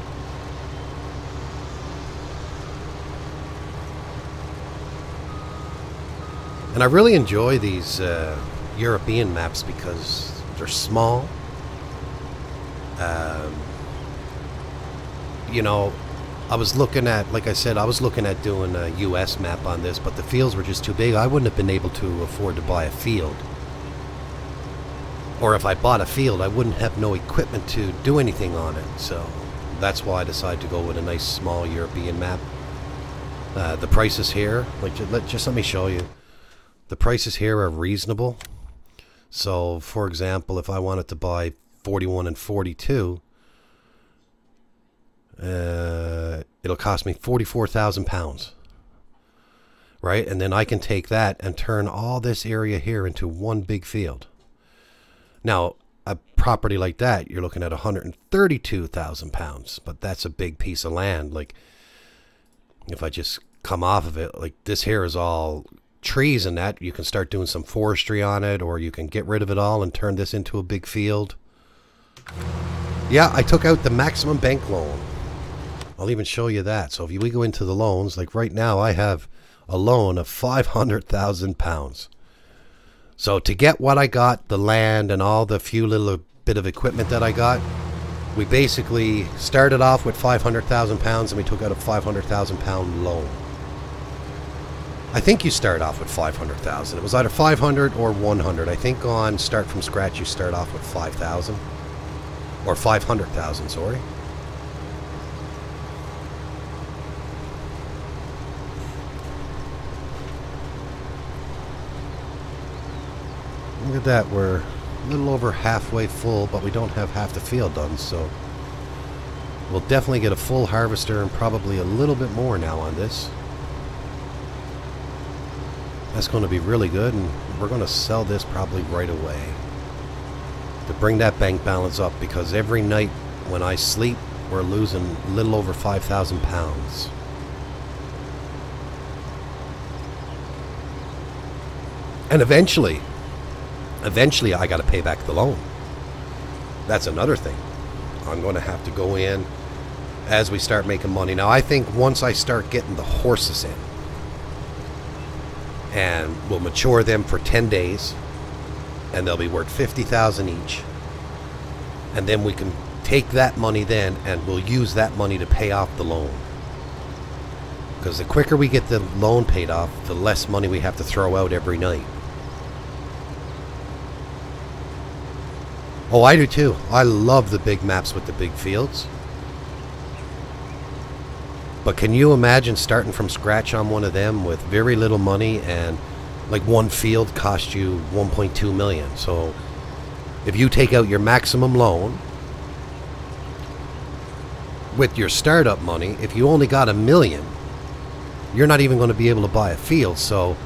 And I really enjoy these European maps because they're small, Um, you know, I was looking at, like I said, I was looking at doing a U.S. map on this, but the fields were just too big. I wouldn't have been able to afford to buy a field. Or if I bought a field, I wouldn't have no equipment to do anything on it. So that's why I decided to go with a nice small European map. The prices here, like just let me show you. The prices here are reasonable. So, for example, if I wanted to buy 41 and 42, it'll cost me £44,000, right? And then I can take that and turn all this area here into one big field. Now, a property like that, you're looking at £132,000, but that's a big piece of land. Like, if I just come off of it, like this here is all trees and that, you can start doing some forestry on it, or you can get rid of it all and turn this into a big field. Yeah, I took out the maximum bank loan. I'll even show you that. So if we go into the loans, like right now I have a loan of £500,000. So to get what I got, the land and all the few little bit of equipment that I got, we basically started off with £500,000 and we took out a £500,000 loan. I think you start off with 500,000. It was either 500 or 100. I think on Start From Scratch you start off with 5,000 or 500,000, sorry. Look at that, we're a little over halfway full, but we don't have half the field done, so we'll definitely get a full harvester and probably a little bit more now on this. That's going to be really good, and we're going to sell this probably right away to bring that bank balance up, because every night when I sleep, we're losing a little over £5,000. And eventually I got to pay back the loan. That's another thing. I'm going to have to go in as we start making money. Now, I think once I start getting the horses in, and we'll mature them for 10 days, and they'll be worth $50,000 each. And then we can take that money then, and we'll use that money to pay off the loan. Because the quicker we get the loan paid off, the less money we have to throw out every night. Oh, I do too. I love the big maps with the big fields. But can you imagine starting from scratch on one of them with very little money, and like one field cost you 1.2 million? So if you take out your maximum loan with your startup money, if you only got $1 million, you're not even going to be able to buy a field. So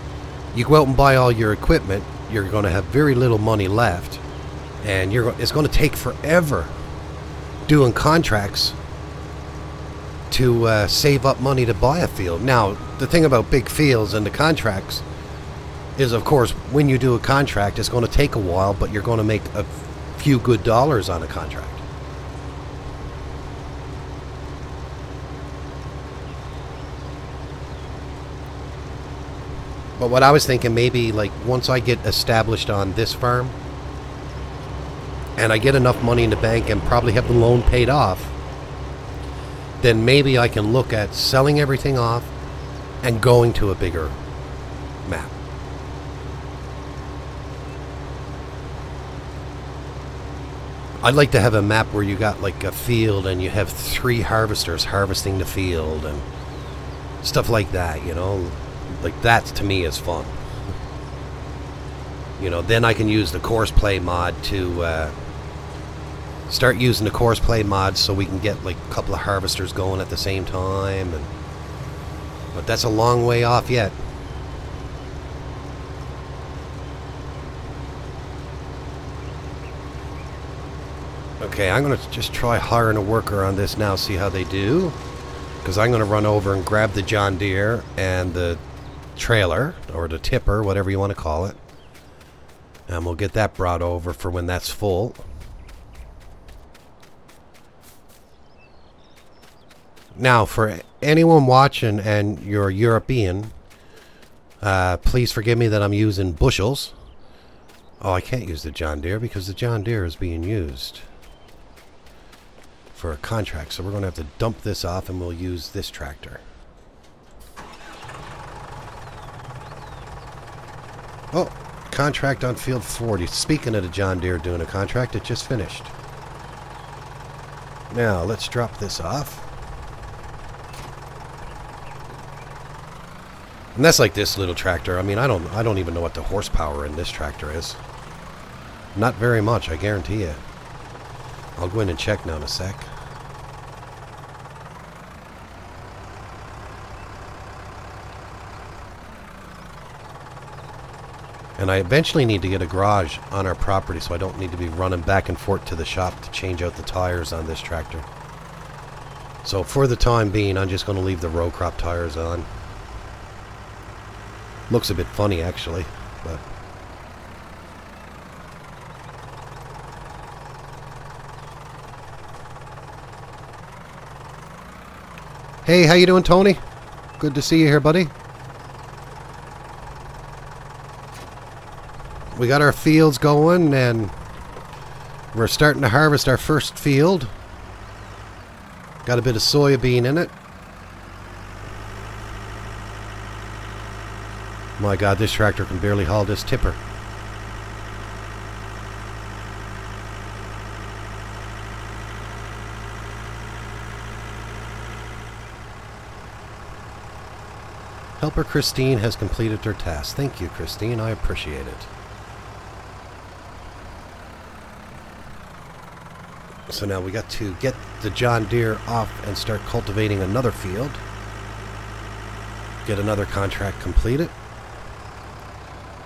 you go out and buy all your equipment, you're going to have very little money left, and it's going to take forever doing contracts to save up money to buy a field. Now, the thing about big fields and the contracts is, of course, when you do a contract, it's going to take a while, but you're going to make a few good dollars on a contract. But what I was thinking, maybe like once I get established on this farm and I get enough money in the bank and probably have the loan paid off, then maybe I can look at selling everything off and going to a bigger map. I'd like to have a map where you got like a field and you have 3 harvesters harvesting the field and stuff like that, you know. Like that to me is fun. You know, then I can use the course play mod to start using the course play mod so we can get like a couple of harvesters going at the same time. But that's a long way off yet. Okay, I'm going to just try hiring a worker on this now, see how they do. Because I'm going to run over and grab the John Deere and the trailer, or the tipper, whatever you want to call it. And we'll get that brought over for when that's full. Now, for anyone watching and you're European, please forgive me that I'm using bushels. Oh, I can't use the John Deere because the John Deere is being used. for a contract. So we're going to have to dump this off and we'll use this tractor. Oh, contract on field 40. Speaking of the John Deere doing a contract, it just finished. Now, let's drop this off. And that's like this little tractor. I mean, I don't even know what the horsepower in this tractor is. Not very much, I guarantee you. I'll go in and check now in a sec. And I eventually need to get a garage on our property so I don't need to be running back and forth to the shop to change out the tires on this tractor. So for the time being, I'm just going to leave the row crop tires on. Looks a bit funny actually, but... Hey, how you doing, Tony? Good to see you here, buddy. We got our fields going, and we're starting to harvest our first field. Got a bit of soybean in it. My God, this tractor can barely haul this tipper. Helper Christine has completed her task. Thank you, Christine. I appreciate it. So now we got to get the John Deere off and start cultivating another field. Get another contract completed.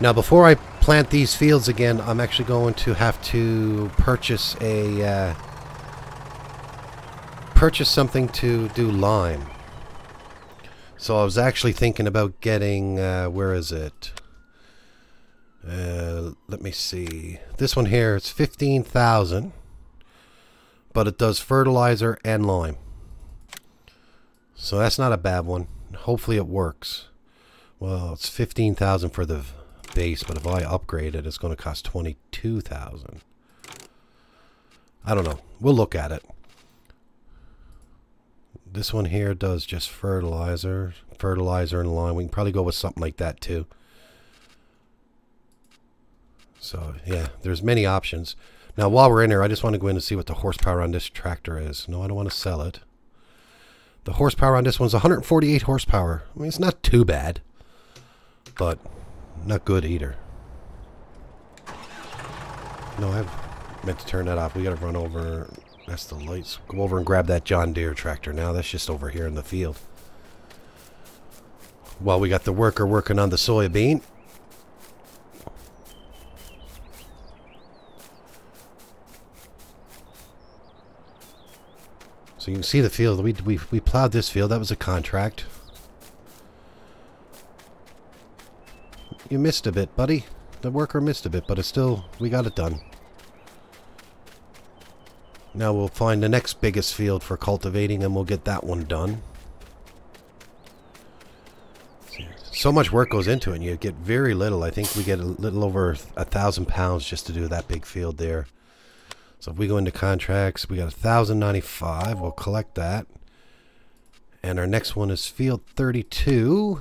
Now before I plant these fields again, I'm actually going to have to purchase a purchase something to do lime. So I was actually thinking about getting where is it? Let me see. This one here, it's 15,000. But it does fertilizer and lime. So that's not a bad one. Hopefully it works. Well, it's 15,000 for the base, but if I upgrade it, it's going to cost 22,000. I don't know. We'll look at it. This one here does just fertilizer and lime. We can probably go with something like that too. So yeah, there's many options. Now, while we're in here, I just want to go in and see what the horsepower on this tractor is. No, I don't want to sell it. The horsepower on this one's 148 horsepower. I mean, it's not too bad, but not good either. No, I meant to turn that off. We got to run over. That's the lights. Go over and grab that John Deere tractor now. That's just over here in the field. While we got the worker working on the soybean. So you can see the field. We plowed this field. That was a contract. You missed a bit, buddy. The worker missed a bit, but it's still, we got it done. Now we'll find the next biggest field for cultivating and we'll get that one done. So much work goes into it and you get very little. I think we get a little over 1,000 pounds just to do that big field there. So if we go into contracts, we got 1,095. We'll collect that. And our next one is field 32.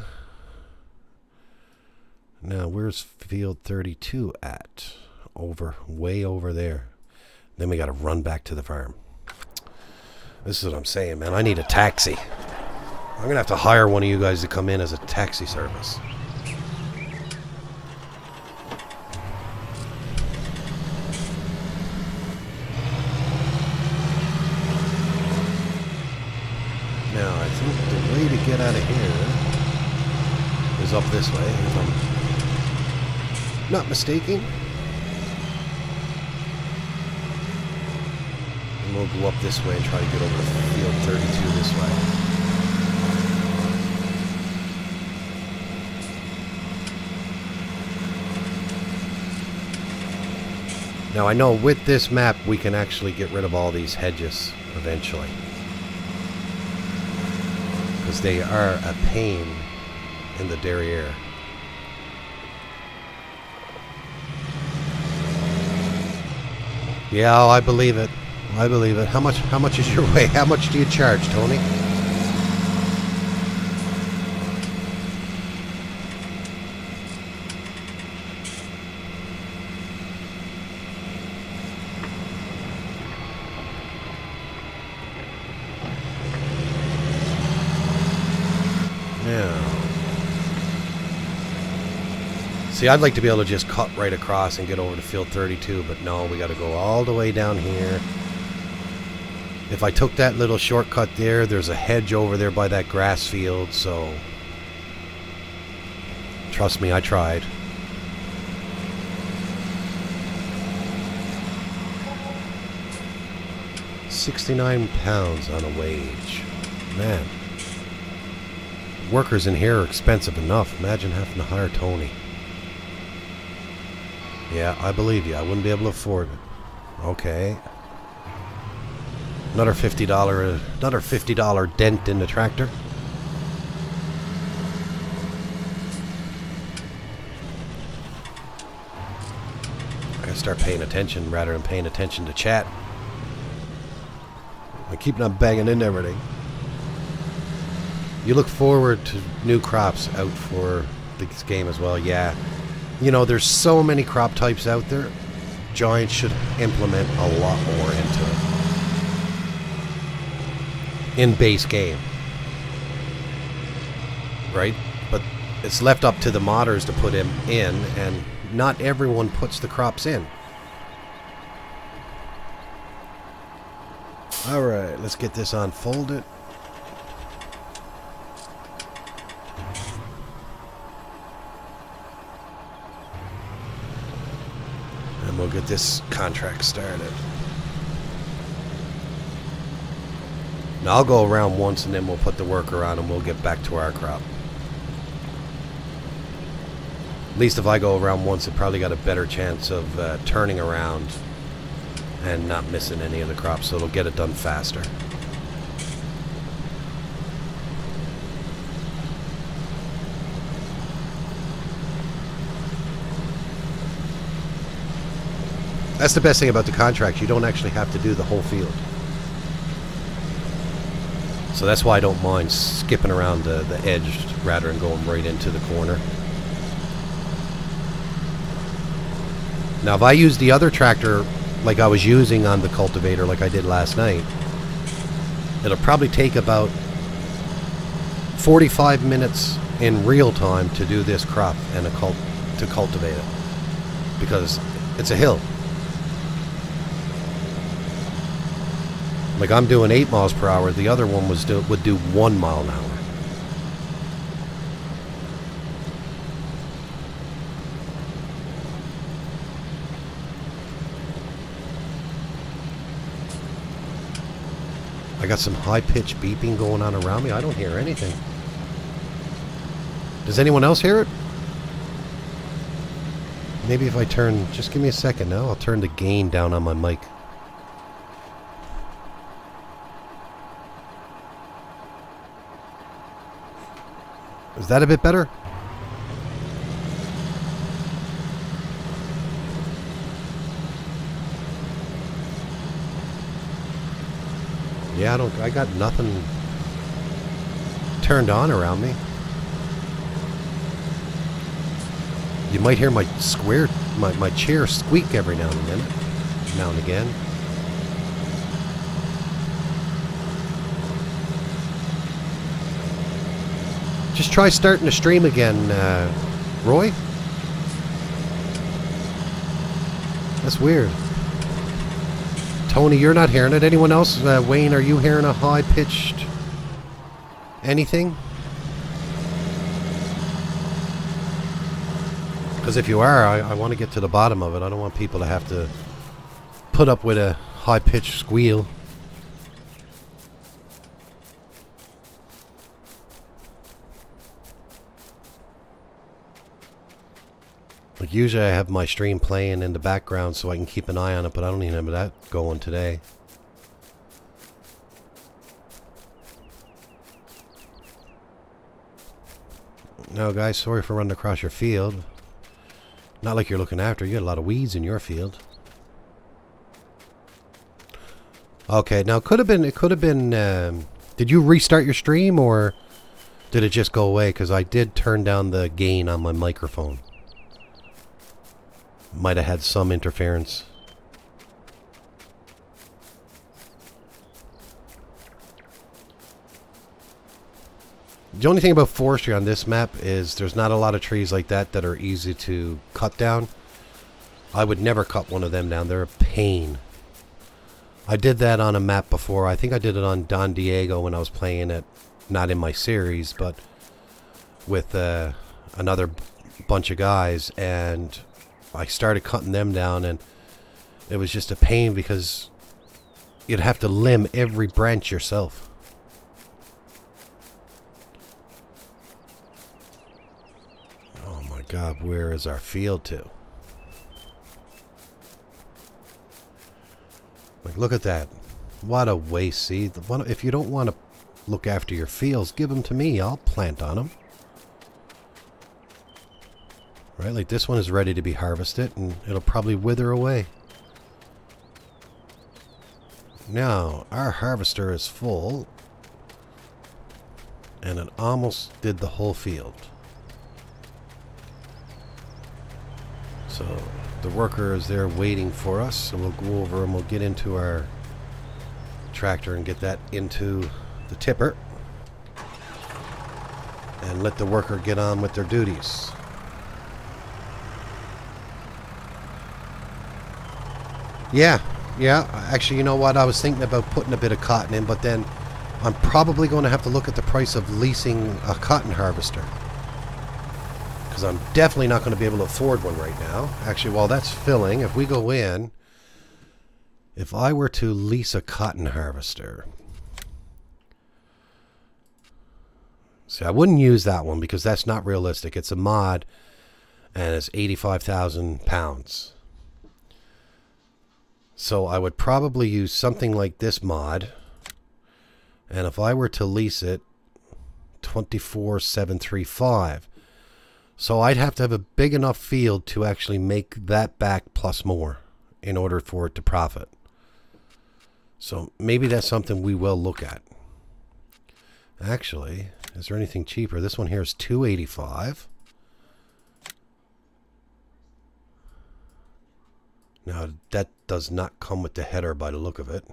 Now, where's field 32 at? Way over there. Then we got to run back to the farm. This is what I'm saying, man. I need a taxi. I'm going to have to hire one of you guys to come in as a taxi service. Now, I think the way to get out of here is up this way, if I'm not mistaken. And we'll go up this way and try to get over to field 32 this way. Now, I know with this map, we can actually get rid of all these hedges eventually. Because they are a pain in the derriere. Yeah, I believe it. I believe it. How much is your way? How much do you charge, Tony? Yeah. See, I'd like to be able to just cut right across and get over to field 32, but no, we got to go all the way down here. If I took that little shortcut there, there's a hedge over there by that grass field, so trust me, I tried. £69 on a wage. Man. Workers in here are expensive enough. Imagine having to hire Tony. Yeah, I believe you. I wouldn't be able to afford it. Okay. Another $50 dent in the tractor. I gotta start paying attention rather than paying attention to chat. I keep on banging into everything. You look forward to new crops out for this game as well, yeah. You know, there's so many crop types out there. Giants should implement a lot more into it. In base game. Right? But it's left up to the modders to put him in, and not everyone puts the crops in. Alright, let's get this unfolded. And we'll get this contract started. Now I'll go around once and then we'll put the worker on and we'll get back to our crop. At least if I go around once, it probably got a better chance of turning around and not missing any of the crops, so it'll get it done faster. That's the best thing about the contract. You don't actually have to do the whole field. So that's why I don't mind skipping around the edge rather than going right into the corner. Now if I use the other tractor like I was using on the cultivator like I did last night, it'll probably take about 45 minutes in real time to do this crop and to cultivate it. Because it's a hill. Like I'm doing 8 miles per hour, the other one would do 1 mile an hour. I got some high-pitched beeping going on around me. I don't hear anything. Does anyone else hear it? Maybe if I turn, just give me a second now, I'll turn the gain down on my mic. Is that a bit better? Yeah, I got nothing turned on around me. You might hear my chair squeak every now and again. Just try starting the stream again, Roy. That's weird. Tony, you're not hearing it. Anyone else? Wayne, are you hearing a high-pitched anything? Because if you are, I want to get to the bottom of it. I don't want people to have to put up with a high-pitched squeal. Like usually I have my stream playing in the background so I can keep an eye on it, but I don't even have that going today. No, guys, sorry for running across your field. Not like you're looking after. You got a lot of weeds in your field. Okay, now it could have been. It could have been. Did you restart your stream or did it just go away? Because I did turn down the gain on my microphone. Might have had some interference. The only thing about forestry on this map is there's not a lot of trees like that that are easy to cut down. I would never cut one of them down. They're a pain. I did that on a map before. I think I did it on Don Diego when I was playing it. Not in my series, but with another bunch of guys. And I started cutting them down, and it was just a pain because you'd have to limb every branch yourself. Oh my God, where is our field to? Like, look at that. What a waste, see? If you don't want to look after your fields, give them to me. I'll plant on them. Right, like this one is ready to be harvested, and it'll probably wither away. Now, our harvester is full, and it almost did the whole field. So the worker is there waiting for us, so we'll go over and we'll get into our tractor and get that into the tipper and let the worker get on with their duties. Yeah, actually, you know what, I was thinking about putting a bit of cotton in, but then I'm probably going to have to look at the price of leasing a cotton harvester. Because I'm definitely not going to be able to afford one right now. Actually, while that's filling, if we go in, if I were to lease a cotton harvester, see, I wouldn't use that one because that's not realistic. It's a mod, and it's 85,000 pounds. So I would probably use something like this mod, and if I were to lease it, 24,735. So I'd have to have a big enough field to actually make that back plus more in order for it to profit. So maybe that's something we will look at. Actually, is there anything cheaper? This one here is $285. Now that does not come with the header by the look of it.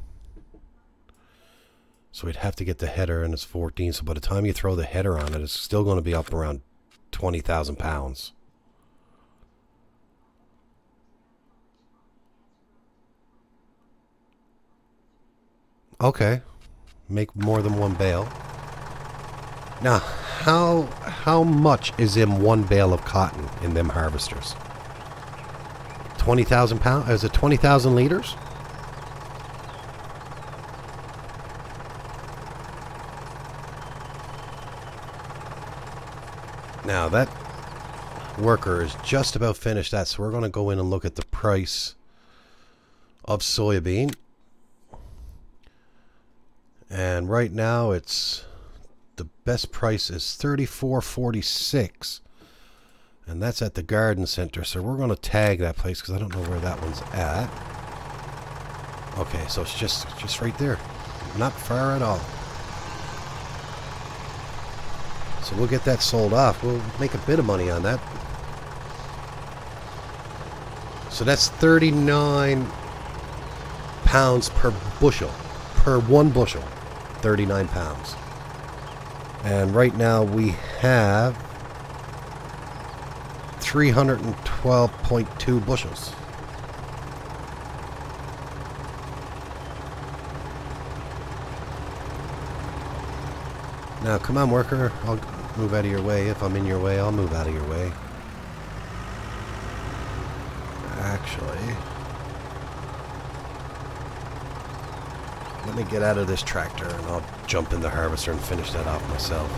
So we'd have to get the header, and it's 14. So by the time you throw the header on it, it's still going to be up around 20,000 pounds. Okay, make more than one bale. Now, how much is in one bale of cotton in them harvesters? 20,000 pounds? Is it 20,000 liters? Now that worker is just about finished that, so we're going to go in and look at the price of soybean. And right now it's the best price is $34.46, and that's at the garden center. So we're going to tag that place because I don't know where that one's at. Okay, so it's just right there, not far at all. So we'll get that sold off. We'll make a bit of money on that. So that's 39 pounds per bushel. Per one bushel. 39 pounds. And right now we have 312.2 bushels. Now, come on, worker. I'll move out of your way. If I'm in your way, I'll move out of your way. Actually, let me get out of this tractor and I'll jump in the harvester and finish that off myself.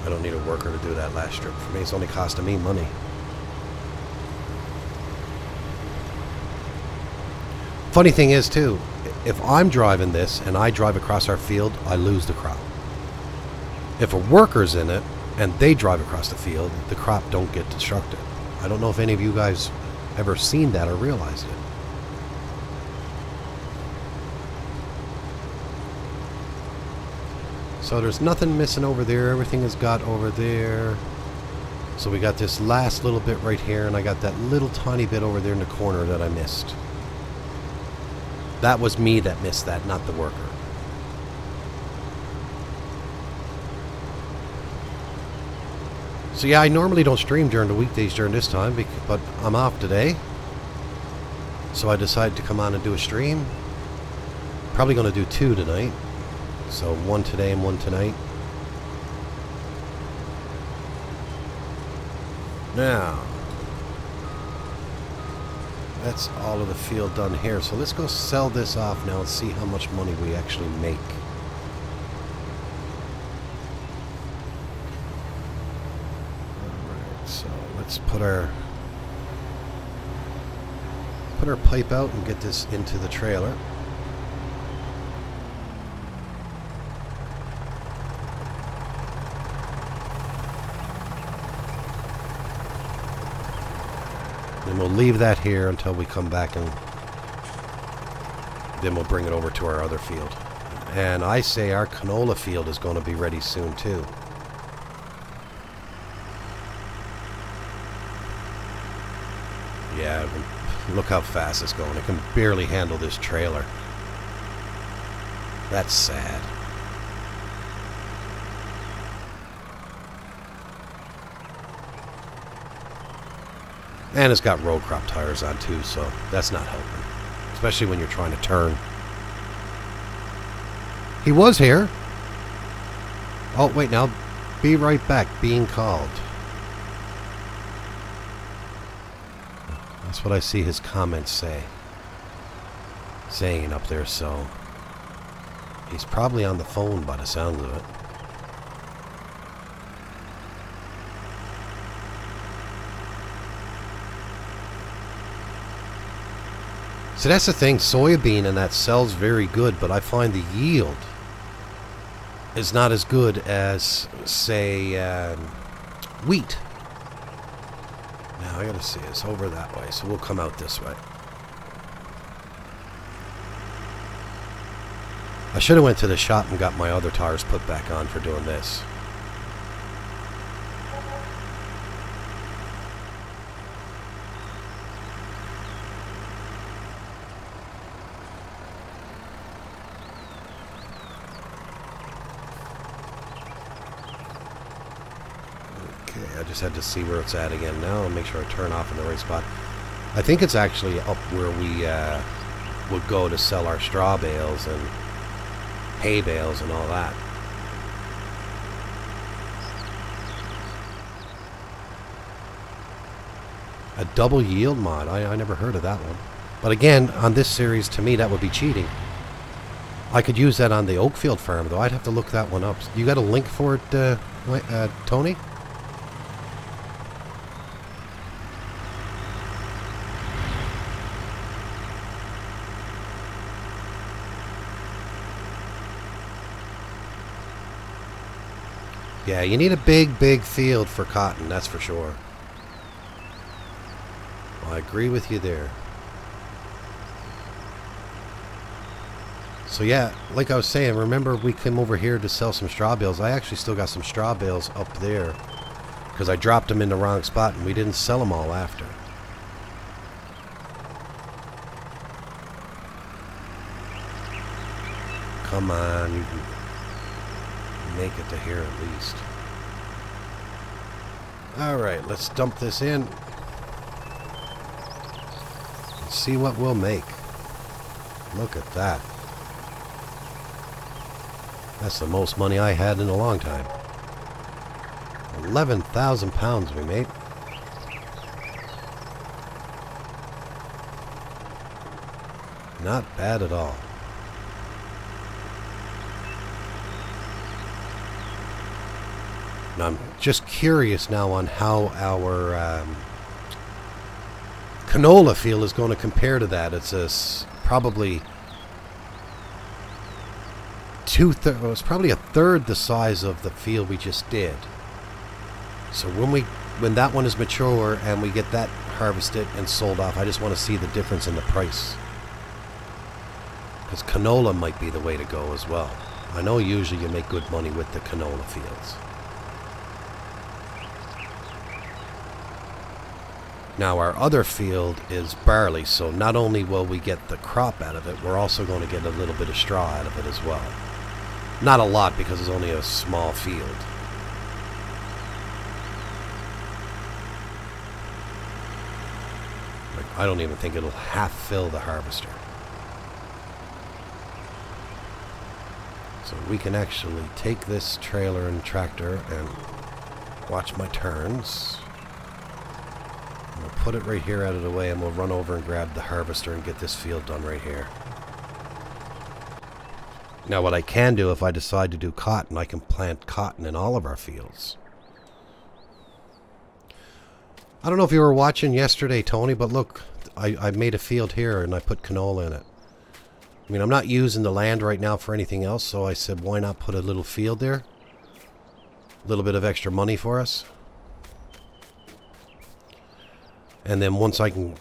I don't need a worker to do that last strip for me. It's only costing me money. Funny thing is, too, if I'm driving this and I drive across our field, I lose the crop. If a worker's in it, and they drive across the field, the crop don't get destructed. I don't know if any of you guys ever seen that or realized it. So there's nothing missing over there. Everything is got over there. So we got this last little bit right here, and I got that little tiny bit over there in the corner that I missed. That was me that missed that, not the worker. So yeah, I normally don't stream during the weekdays during this time, but I'm off today. So I decided to come on and do a stream. Probably going to do 2 tonight. So 1 today and 1 tonight. Now, that's all of the field done here. So let's go sell this off now and see how much money we actually make. Alright, so let's put our pipe out and get this into the trailer. And we'll leave that here until we come back, and then we'll bring it over to our other field. And I say our canola field is going to be ready soon too. Yeah, look how fast it's going. It can barely handle this trailer. That's sad. And it's got road crop tires on too, so that's not helping. Especially when you're trying to turn. He was here. Oh, wait, now. Be right back. Being called. That's what I see his comments saying up there, so he's probably on the phone by the sounds of it. So that's the thing, soybean and that sells very good, but I find the yield is not as good as, say, wheat. Now I gotta see, it's over that way, so we'll come out this way. I should have went to the shop and got my other tires put back on for doing this. I just had to see where it's at again now and make sure I turn off in the right spot. I think it's actually up where we would go to sell our straw bales and hay bales and all that. A double yield mod. I never heard of that one. But again, on this series, to me, that would be cheating. I could use that on the Oakfield farm, though. I'd have to look that one up. You got a link for it, Tony? Yeah, you need a big field for cotton, that's for sure. Well, I agree with you there. So yeah, like I was saying, remember we came over here to sell some straw bales. I actually still got some straw bales up there because I dropped them in the wrong spot and we didn't sell them all after. Come on, you can make it to here at least. Alright, let's dump this in and see what we'll make. Look at that. That's the most money I had in a long time. 11,000 pounds we made. Not bad at all. And I'm just curious now on how our canola field is going to compare to that. It's probably it's probably a third the size of the field we just did. So when that one is mature and we get that harvested and sold off, I just want to see the difference in the price. Because canola might be the way to go as well. I know usually you make good money with the canola fields. Now our other field is barley, so not only will we get the crop out of it, we're also going to get a little bit of straw out of it as well. Not a lot because it's only a small field. Like, I don't even think it'll half fill the harvester. So we can actually take this trailer and tractor and watch my turns. We'll put it right here out of the way and we'll run over and grab the harvester and get this field done right here. Now what I can do, if I decide to do cotton, I can plant cotton in all of our fields. I don't know if you were watching yesterday, Tony, but look, I made a field here and I put canola in it. I mean, I'm not using the land right now for anything else, so I said, why not put a little field there? A little bit of extra money for us. And then once I can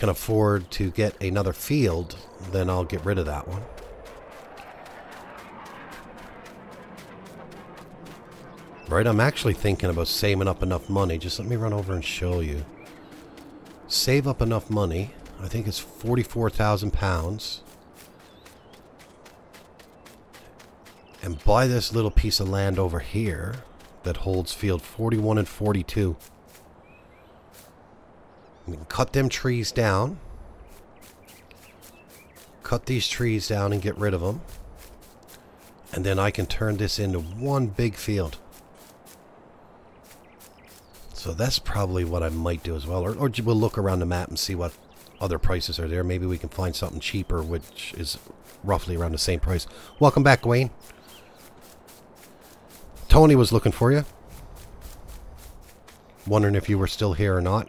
afford to get another field, then I'll get rid of that one. Right, I'm actually thinking about saving up enough money. Just let me run over and show you. Save up enough money. I think it's £44,000. And buy this little piece of land over here that holds field 41 and 42. We can cut them trees down. Cut these trees down and get rid of them. And then I can turn this into one big field. So that's probably what I might do as well. Or we'll look around the map and see what other prices are there. Maybe we can find something cheaper, which is roughly around the same price. Welcome back, Wayne. Tony was looking for you. Wondering if you were still here or not.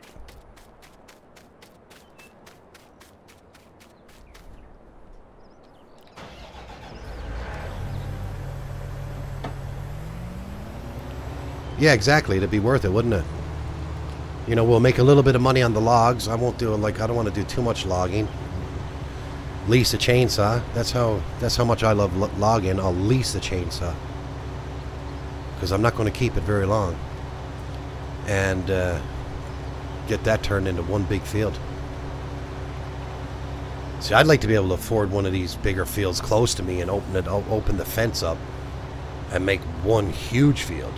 Yeah, exactly. It'd be worth it, wouldn't it? You know, we'll make a little bit of money on the logs. I won't do it, like, I don't want to do too much logging. Lease a chainsaw. That's how much I love logging. I'll lease a chainsaw. Because I'm not going to keep it very long. And get that turned into one big field. See, I'd like to be able to afford one of these bigger fields close to me and open the fence up and make one huge field.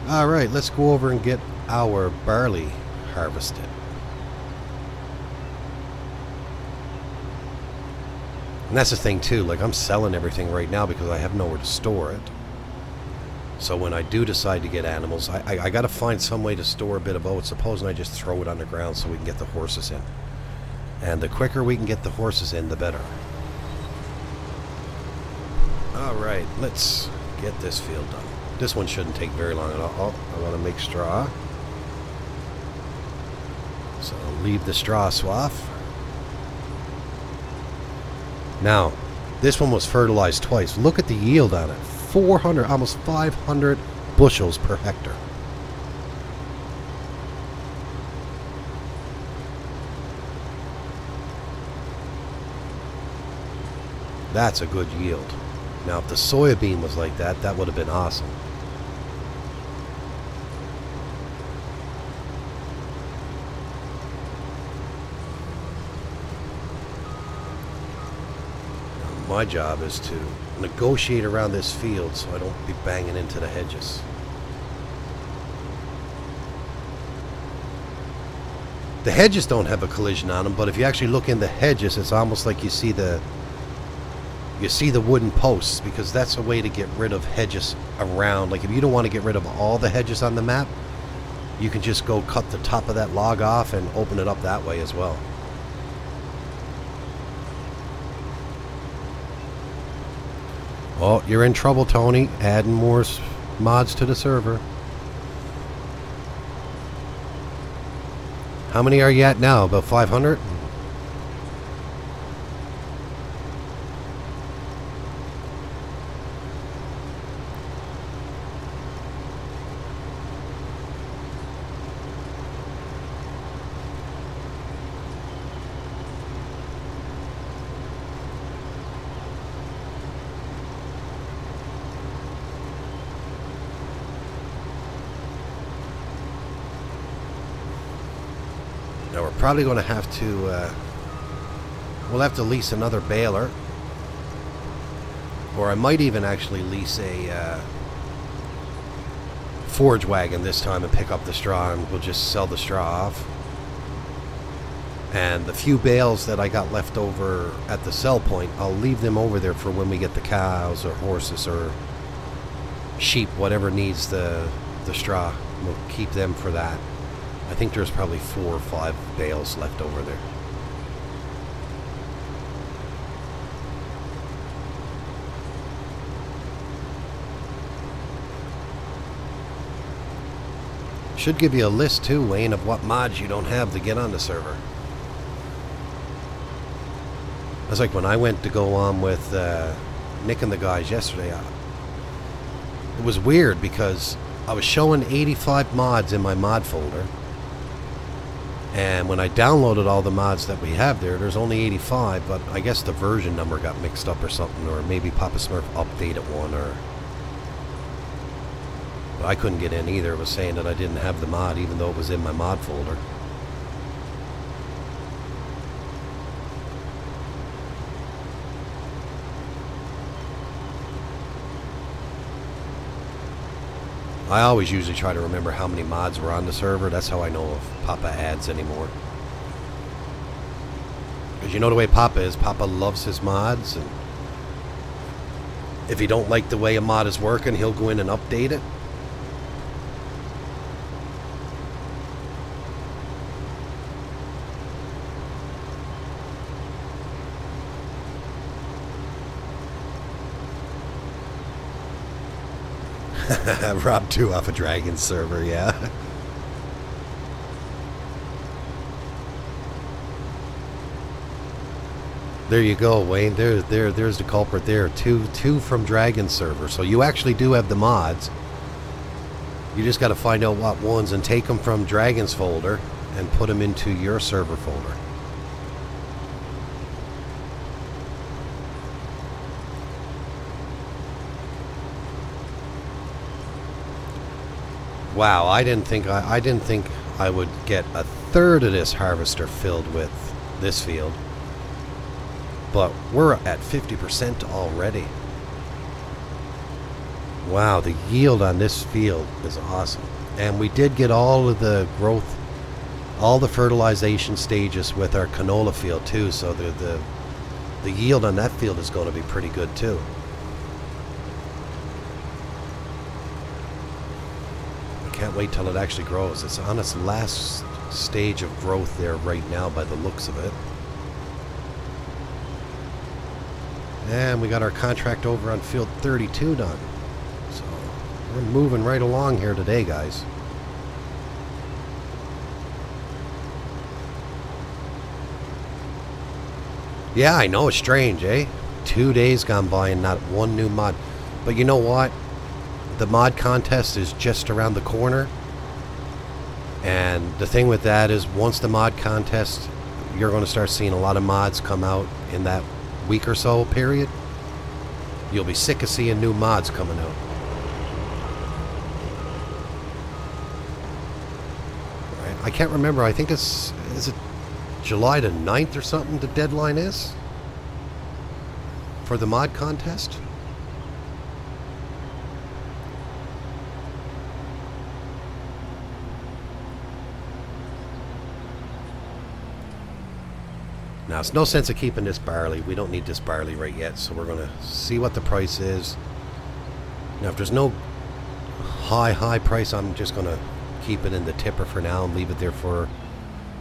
Alright, let's go over and get our barley harvested. And that's the thing too, like I'm selling everything right now because I have nowhere to store it. So when I do decide to get animals, I gotta find some way to store a bit of oats. Supposing I just throw it on the ground so we can get the horses in. And the quicker we can get the horses in, the better. Alright, let's get this field done. This one shouldn't take very long at all. I want to make straw. So I'll leave the straw swath. Now, this one was fertilized twice. Look at the yield on it. 400, almost 500 bushels per hectare. That's a good yield. Now, if the soybean was like that, that would have been awesome. My job is to negotiate around this field so I don't be banging into the hedges. The hedges don't have a collision on them, but if you actually look in the hedges, it's almost like you see the wooden posts, because that's a way to get rid of hedges around. Like if you don't want to get rid of all the hedges on the map, you can just go cut the top of that log off and open it up that way as well. Oh, you're in trouble, Tony. Adding more mods to the server. How many are you at now? About 500? Now we're probably going to have to, we'll have to lease another baler. Or I might even actually lease a forge wagon this time and pick up the straw, and we'll just sell the straw off. And the few bales that I got left over at the sell point, I'll leave them over there for when we get the cows or horses or sheep, whatever needs the straw. We'll keep them for that. I think there's probably 4 or 5 bales left over there. Should give you a list too, Wayne, of what mods you don't have to get on the server. It's like when I went to go on with Nick and the guys yesterday, it was weird because I was showing 85 mods in my mod folder, and when I downloaded all the mods that we have there, there's only 85, but I guess the version number got mixed up or something, or maybe Papa Smurf updated one, or... But I couldn't get in either. It was saying that I didn't have the mod even though it was in my mod folder. I always usually try to remember how many mods were on the server. That's how I know if Papa adds anymore. Because you know the way Papa is. Papa loves his mods, and if he don't like the way a mod is working, he'll go in and update it. Rob 2 off a Dragon server, yeah. There you go, Wayne. There's the culprit there. Two from Dragon server. So you actually do have the mods. You just got to find out what ones and take them from Dragon's folder and put them into your server folder. Wow, I didn't think I would get a third of this harvester filled with this field. But we're at 50% already. Wow, the yield on this field is awesome. And we did get all of the growth, all the fertilization stages with our canola field too, so the yield on that field is going to be pretty good too. Can't wait till it actually grows. It's on its last stage of growth there right now by the looks of it. And we got our contract over on field 32 done. So we're moving right along here today, guys. Yeah, I know, it's strange, eh? 2 days gone by and not one new mod. But you know what? The mod contest is just around the corner, and the thing with that is once the mod contest, you're going to start seeing a lot of mods come out in that week or so period. You'll be sick of seeing new mods coming out. Right. I can't remember. I think is it July the 9th or something the deadline is for the mod contest? Now, it's no sense of keeping this barley. We don't need this barley right yet, so we're going to see what the price is. Now, if there's no high price, I'm just going to keep it in the tipper for now and leave it there for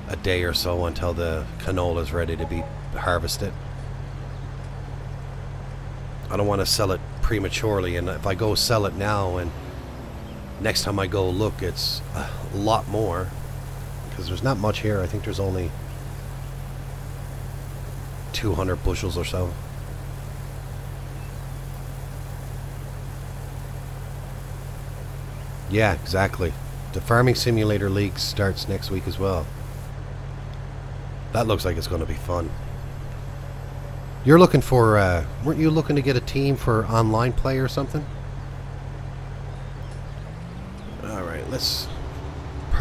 a day or so until the canola is ready to be harvested. I don't want to sell it prematurely, and if I go sell it now and next time I go look, it's a lot more, because there's not much here. I think there's only 200 bushels or so. Yeah, exactly. The Farming Simulator League starts next week as well. That looks like it's going to be fun. You're looking for, weren't you looking to get a team for online play or something? Alright, let's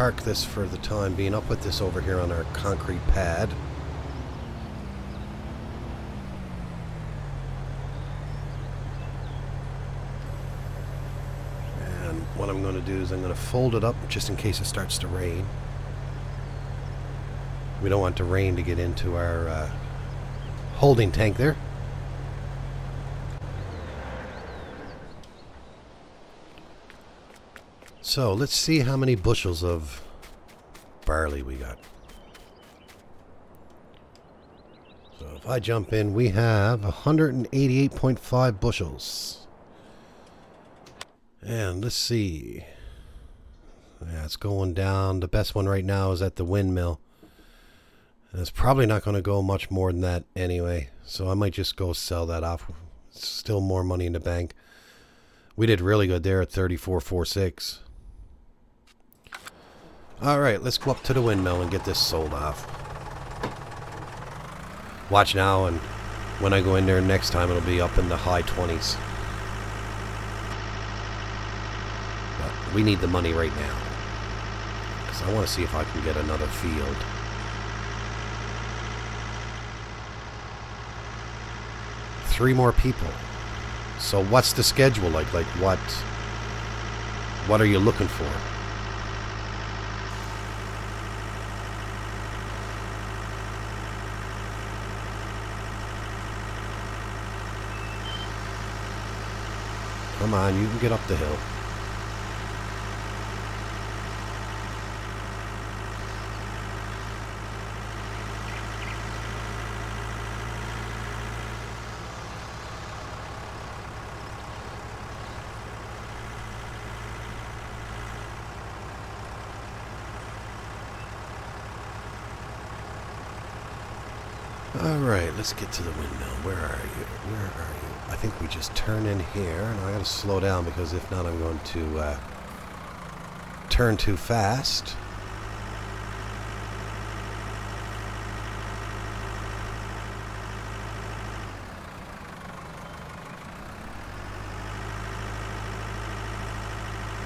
park this for the time being. I'll put this over here on our concrete pad. And what I'm going to do is I'm going to fold it up just in case it starts to rain. We don't want the rain to get into our holding tank there. So let's see how many bushels of barley we got. So if I jump in, we have 188.5 bushels. And let's see. Yeah, it's going down. The best one right now is at the windmill. And it's probably not going to go much more than that anyway. So I might just go sell that off. It's still more money in the bank. We did really good there at 34.46. Alright, let's go up to the windmill and get this sold off. Watch now, and when I go in there next time, it'll be up in the high 20s. But we need the money right now, because I want to see if I can get another field. Three more people. So what's the schedule like? Like what are you looking for? Come on, you can get up the hill. Alright, let's get to the windmill. Where are you? Where are you? I think we just turn in here, and I gotta slow down because if not I'm going to turn too fast.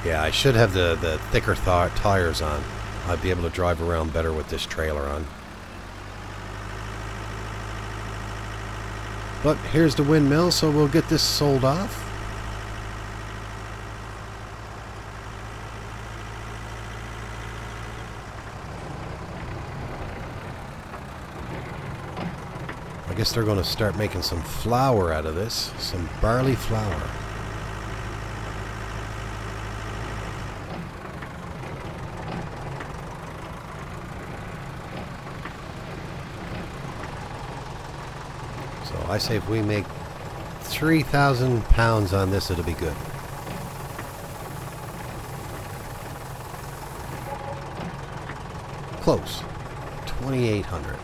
Yeah, I should have the thicker tires on. I'd be able to drive around better with this trailer on. But here's the windmill, so we'll get this sold off. I guess they're going to start making some flour out of this, some barley flour. I say if we make 3,000 pounds on this, it'll be good. Close. 2,800.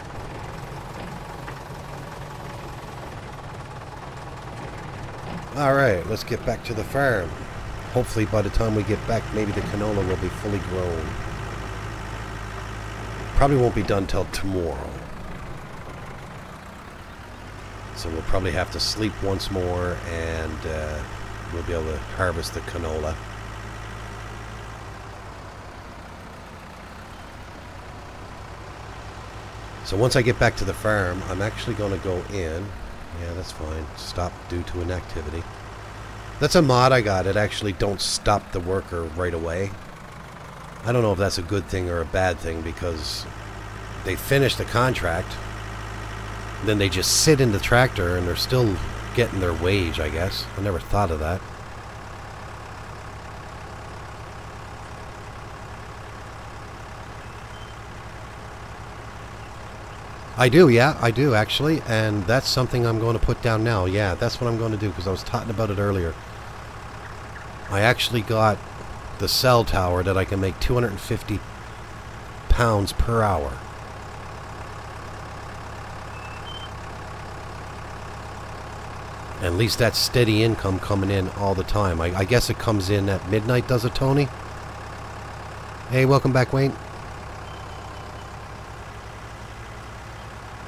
Alright, let's get back to the farm. Hopefully by the time we get back, maybe the canola will be fully grown. Probably won't be done till tomorrow. So we'll probably have to sleep once more, and we'll be able to harvest the canola. So once I get back to the farm, I'm actually going to go in. Yeah, that's fine. Stop due to inactivity. That's a mod I got. It actually don't stop the worker right away. I don't know if that's a good thing or a bad thing, because they finish the contract, then they just sit in the tractor and they're still getting their wage, I guess. I never thought of that. I do, yeah, I do actually, and that's something I'm going to put down now. Yeah, that's what I'm going to do, because I was talking about it earlier. I actually got the cell tower that I can make 250 pounds per hour. At least that's steady income coming in all the time. I guess it comes in at midnight, does it, Tony? Hey, welcome back, Wayne.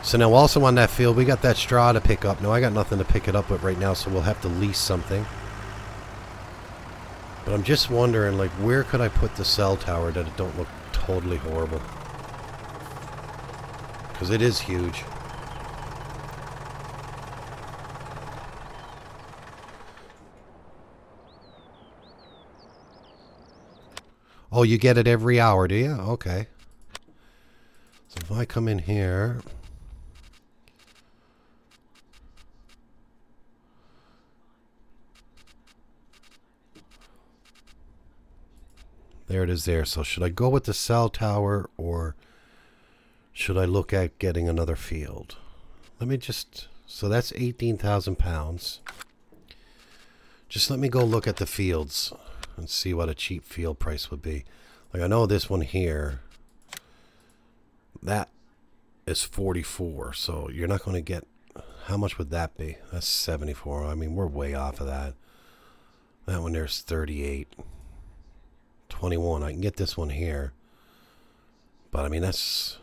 So now also on that field, we got that straw to pick up. No, I got nothing to pick it up with right now, so we'll have to lease something. But I'm just wondering, like, where could I put the cell tower that it don't look totally horrible. Because it is huge. Oh, you get it every hour, do you? Okay. So if I come in here... There it is there. So should I go with the cell tower or should I look at getting another field? Let me just... So that's 18,000 pounds. Just let me go look at the fields and see what a cheap field price would be. Like I know this one here, that is 44. So you're not going to get... How much would that be? That's 74. I mean, we're way off of that. That one there's 38. 21. I can get this one here. But I mean, that's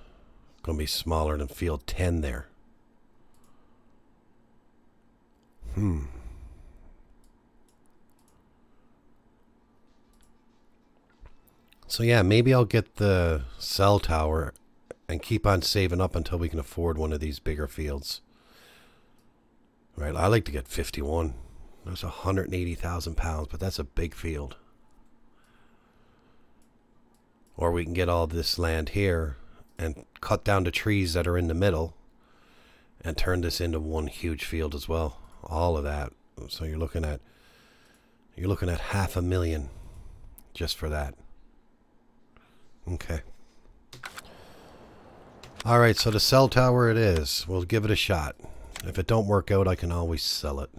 going to be smaller than field 10 there. So yeah, maybe I'll get the cell tower and keep on saving up until we can afford one of these bigger fields. Right, I like to get 51. That's 180,000 pounds, but that's a big field. Or we can get all this land here and cut down the trees that are in the middle and turn this into one huge field as well. All of that. So you're looking at 500,000 just for that. Okay. All right, so the cell tower it is. We'll give it a shot. If it don't work out, I can always sell it.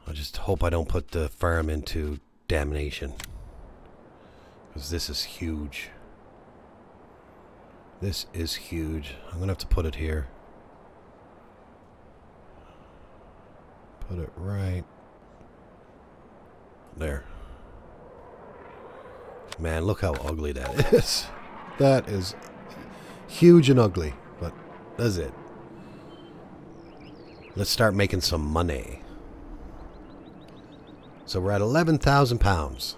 I just hope I don't put the farm into damnation. Because this is huge. This is huge. I'm going to have to put it here. Put it right there. Man, look how ugly that is. That is huge and ugly. But that's it. Let's start making some money. So we're at 11,000 pounds.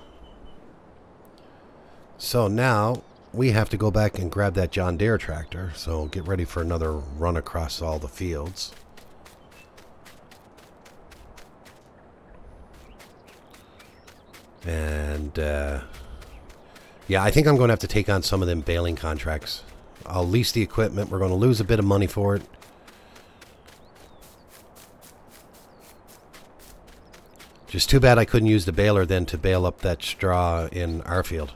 So now we have to go back and grab that John Deere tractor. So get ready for another run across all the fields. And yeah, I think I'm going to have to take on some of them baling contracts. I'll lease the equipment. We're going to lose a bit of money for it. Just too bad I couldn't use the baler then to bale up that straw in our field.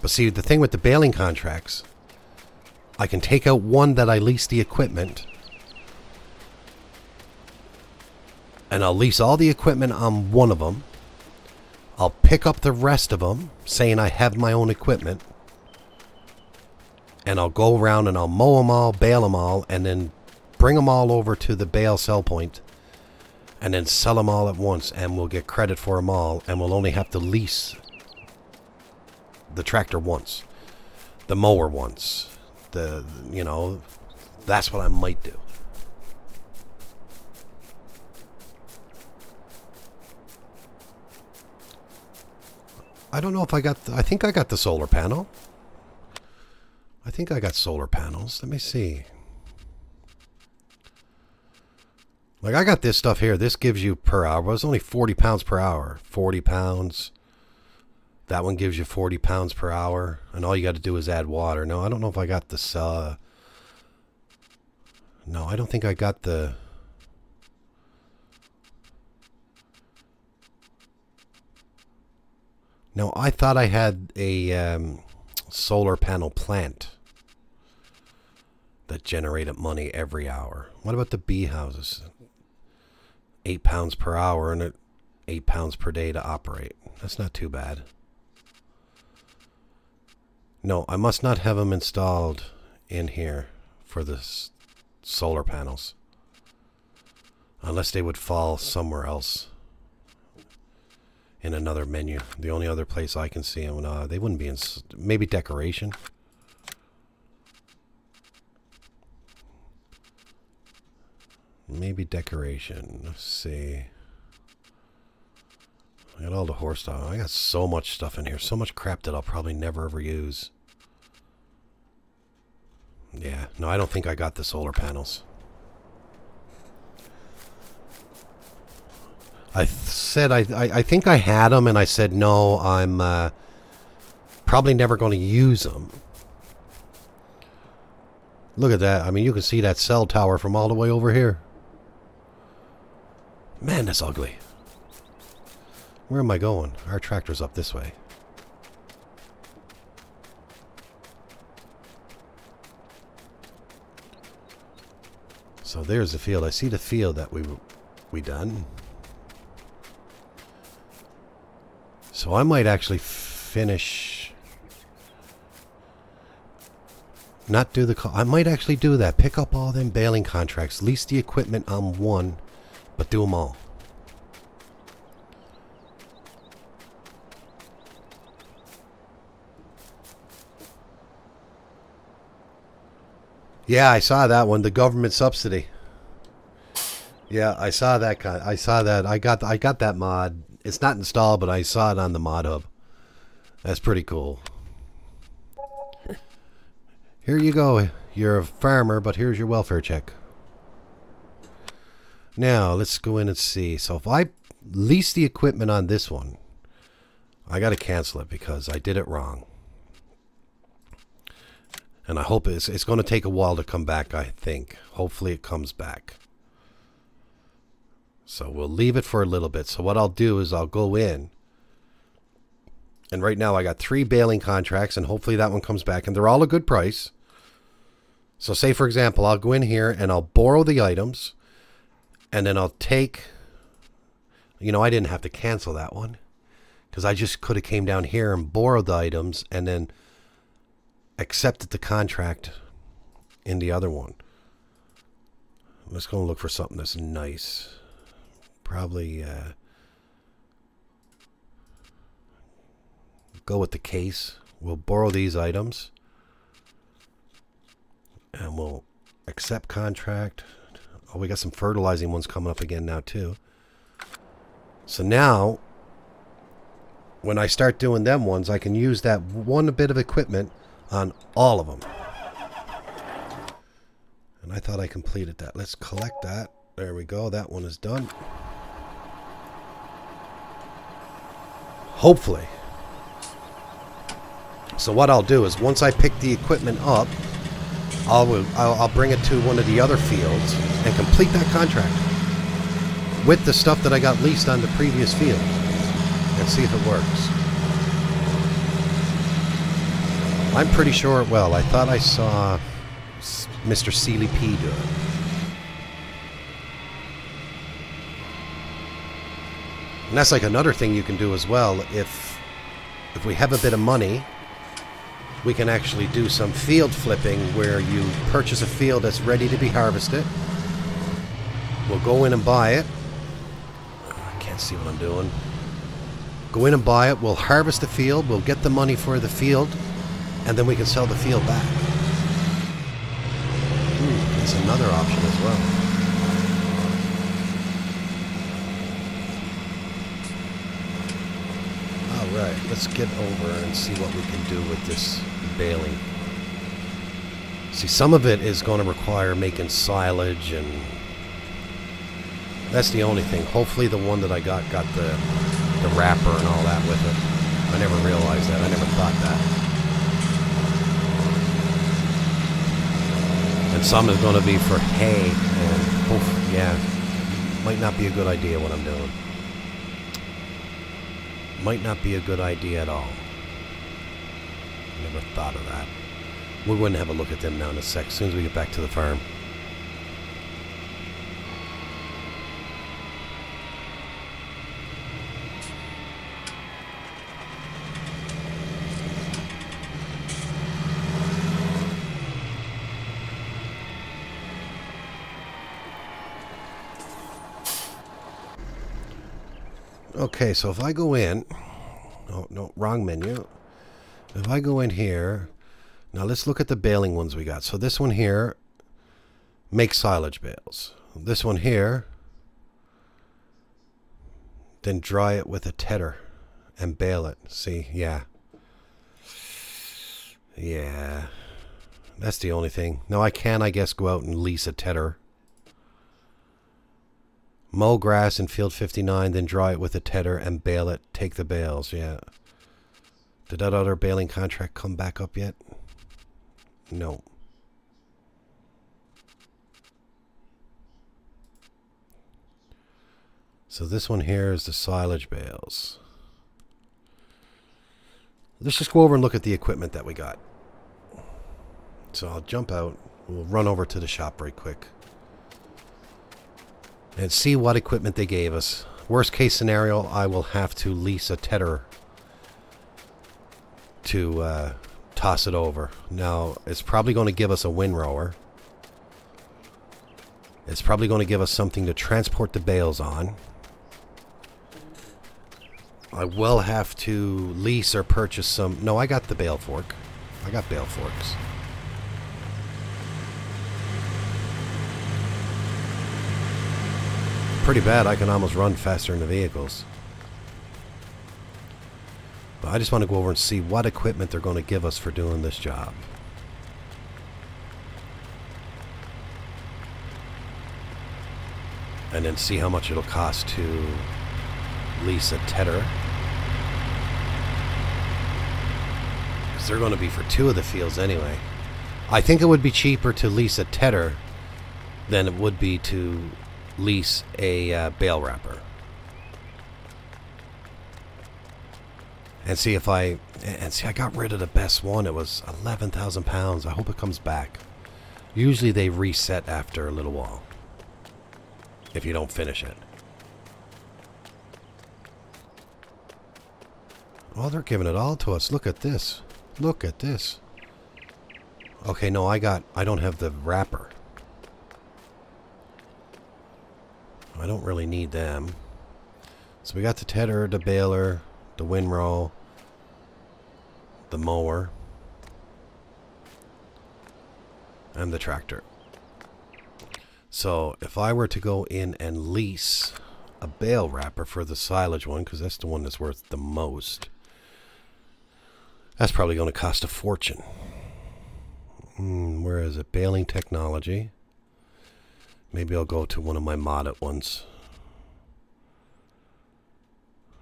But see, the thing with the baling contracts, I can take out one that I lease the equipment, and I'll lease all the equipment on one of them. I'll pick up the rest of them, saying I have my own equipment, and I'll go around and I'll mow them all, bale them all, and then bring them all over to the bale sell point, and then sell them all at once, and we'll get credit for them all, and we'll only have to lease the tractor once, the mower once, you know, that's what I might do. I don't know if I got, I think I got the solar panel. I think I got solar panels. Let me see. Like I got this stuff here. This gives you per hour. Well, it's only 40 pounds per hour. 40 pounds. That one gives you 40 pounds per hour. And all you got to do is add water. No, I don't know if I got this. No, I don't think I got the... No, I thought I had a solar panel plant that generated money every hour. What about the bee houses? 8 pounds per hour and 8 pounds per day to operate. That's not too bad. No, I must not have them installed in here for the solar panels. Unless they would fall somewhere else in another menu. The only other place I can see them, they wouldn't be in... Maybe decoration. Maybe decoration. Let's see. I got all the horse stuff. I got so much stuff in here. So much crap that I'll probably never ever use. Yeah, no, I don't think I got the solar panels. I said I think I had them, and I said no, I'm probably never going to use them. Look at that. I mean, you can see that cell tower from all the way over here. Man, that's ugly. Where am I going? Our tractor's up this way. So there's the field. I see the field that we done. So I might actually finish. Not do the. I might actually do that. Pick up all them baling contracts. Lease the equipment on one, but do them all. Yeah, I saw that one. The government subsidy. Yeah, I saw that. I saw that. I got that mod. It's not installed, but I saw it on the mod hub. That's pretty cool. Here you go. You're a farmer, but here's your welfare check. Now, let's go in and see. So if I lease the equipment on this one, I got to cancel it because I did it wrong. And I hope it's going to take a while to come back, I think. Hopefully it comes back. So we'll leave it for a little bit. So what I'll do is I'll go in. And right now I got 3 baling contracts, and hopefully that one comes back. And they're all a good price. So say, for example, I'll go in here and I'll borrow the items. And then I'll take... You know, I didn't have to cancel that one. Because I just could have came down here and borrowed the items and then accepted the contract in the other one. Let's go and look for something that's nice. Probably go with the case. We'll borrow these items and we'll accept contract. Oh, we got some fertilizing ones coming up again now too. So now when I start doing them ones, I can use that one bit of equipment on all of them. And I thought I completed that. Let's collect that. There we go. That one is done. Hopefully. So what I'll do is once I pick the equipment up, I'll bring it to one of the other fields and complete that contract with the stuff that I got leased on the previous field and see if it works. I'm pretty sure it will. I thought I saw Mr. Sealy P do it. And that's like another thing you can do as well. If we have a bit of money, we can actually do some field flipping where you purchase a field that's ready to be harvested. We'll go in and buy it. I can't see what I'm doing. Go in and buy it. We'll harvest the field. We'll get the money for the field. And then we can sell the field back. It's another option as well. Alright, let's get over and see what we can do with this baling. See, some of it is going to require making silage, and that's the only thing. Hopefully the one that I got the wrapper and all that with it. I never realized that. I never thought that. And some is going to be for hay, and yeah, might not be a good idea what I'm doing. Might not be a good idea at all. Never thought of that. We're going to have a look at them now in a sec, as soon as we get back to the farm. Okay, so if I go in, oh no, wrong menu. If I go in here, now let's look at the baling ones we got. So this one here makes silage bales. This one here Then dry it with a tedder and bale it. See, yeah. Yeah. That's the only thing. No, I can, I guess, go out and lease a tedder. Mow grass in field 59, then dry it with a tedder and bale it. Take the bales, yeah. Did that other baling contract come back up yet? No. So this one here is the silage bales. Let's just go over and look at the equipment that we got. So I'll jump out. We'll run over to the shop right quick. And see what equipment they gave us. Worst case scenario, I will have to lease a tedder to toss it over. Now, it's probably going to give us a windrower. It's probably going to give us something to transport the bales on. I will have to lease or purchase some... No, I got the bale fork. I got bale forks. Pretty bad. I can almost run faster in the vehicles. But I just want to go over and see what equipment they're going to give us for doing this job. And then see how much it'll cost to lease a tedder. Because they're going to be for 2 of the fields anyway. I think it would be cheaper to lease a tedder than it would be to lease a bale wrapper. And see if I got rid of the best one. It was 11,000 pounds. I hope it comes back. Usually they reset after a little while if you don't finish it. Oh, they're giving it all to us. Look at this. Look at this. Okay, no, I don't have the wrapper. I don't really need them. So we got the tedder, the baler, the windrow, the mower, and the tractor. So if I were to go in and lease a bale wrapper for the silage one, because that's the one that's worth the most, that's probably going to cost a fortune. Where is it? Baling technology. Maybe I'll go to one of my modded ones.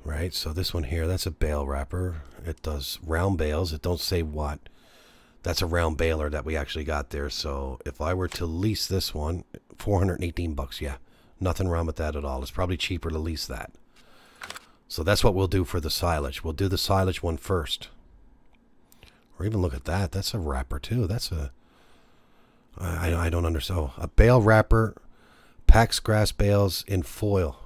Right, so this one here, that's a bale wrapper. It does round bales. It don't say what. That's a round baler that we actually got there. So if I were to lease this one, 418 bucks, yeah. Nothing wrong with that at all. It's probably cheaper to lease that. So that's what we'll do for the silage. We'll do the silage one first. Or even look at that. That's a wrapper too. That's a... I don't understand. A bale wrapper, packs grass bales in foil.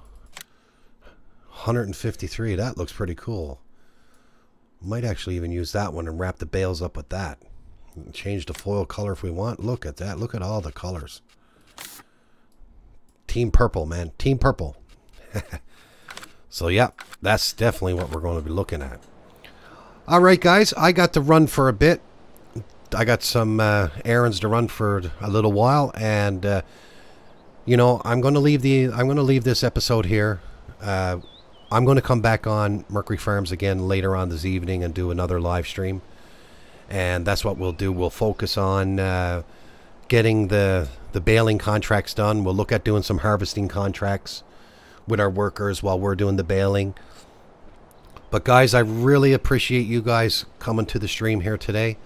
153. That looks pretty cool. Might actually even use that one and wrap the bales up with that. Change the foil color if we want. Look at that. Look at all the colors. Team purple, man. Team purple. So, yeah, that's definitely what we're going to be looking at. All right, guys. I got to run for a bit. I got some errands to run for a little while, and you know, I'm going to leave this episode here. I'm going to come back on Mercury Farms again later on this evening and do another live stream, and that's what we'll do. We'll focus on getting the baling contracts done. We'll look at doing some harvesting contracts with our workers while we're doing the baling. But guys, I really appreciate you guys coming to the stream here today.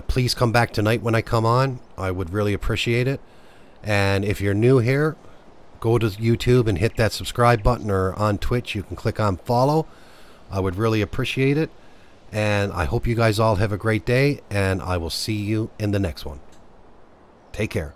Please come back tonight when I come on. I would really appreciate it. And if you're new here, go to YouTube and hit that subscribe button, or on Twitch you can click on follow. I would really appreciate it. And I hope you guys all have a great day, and I will see you in the next one. Take care.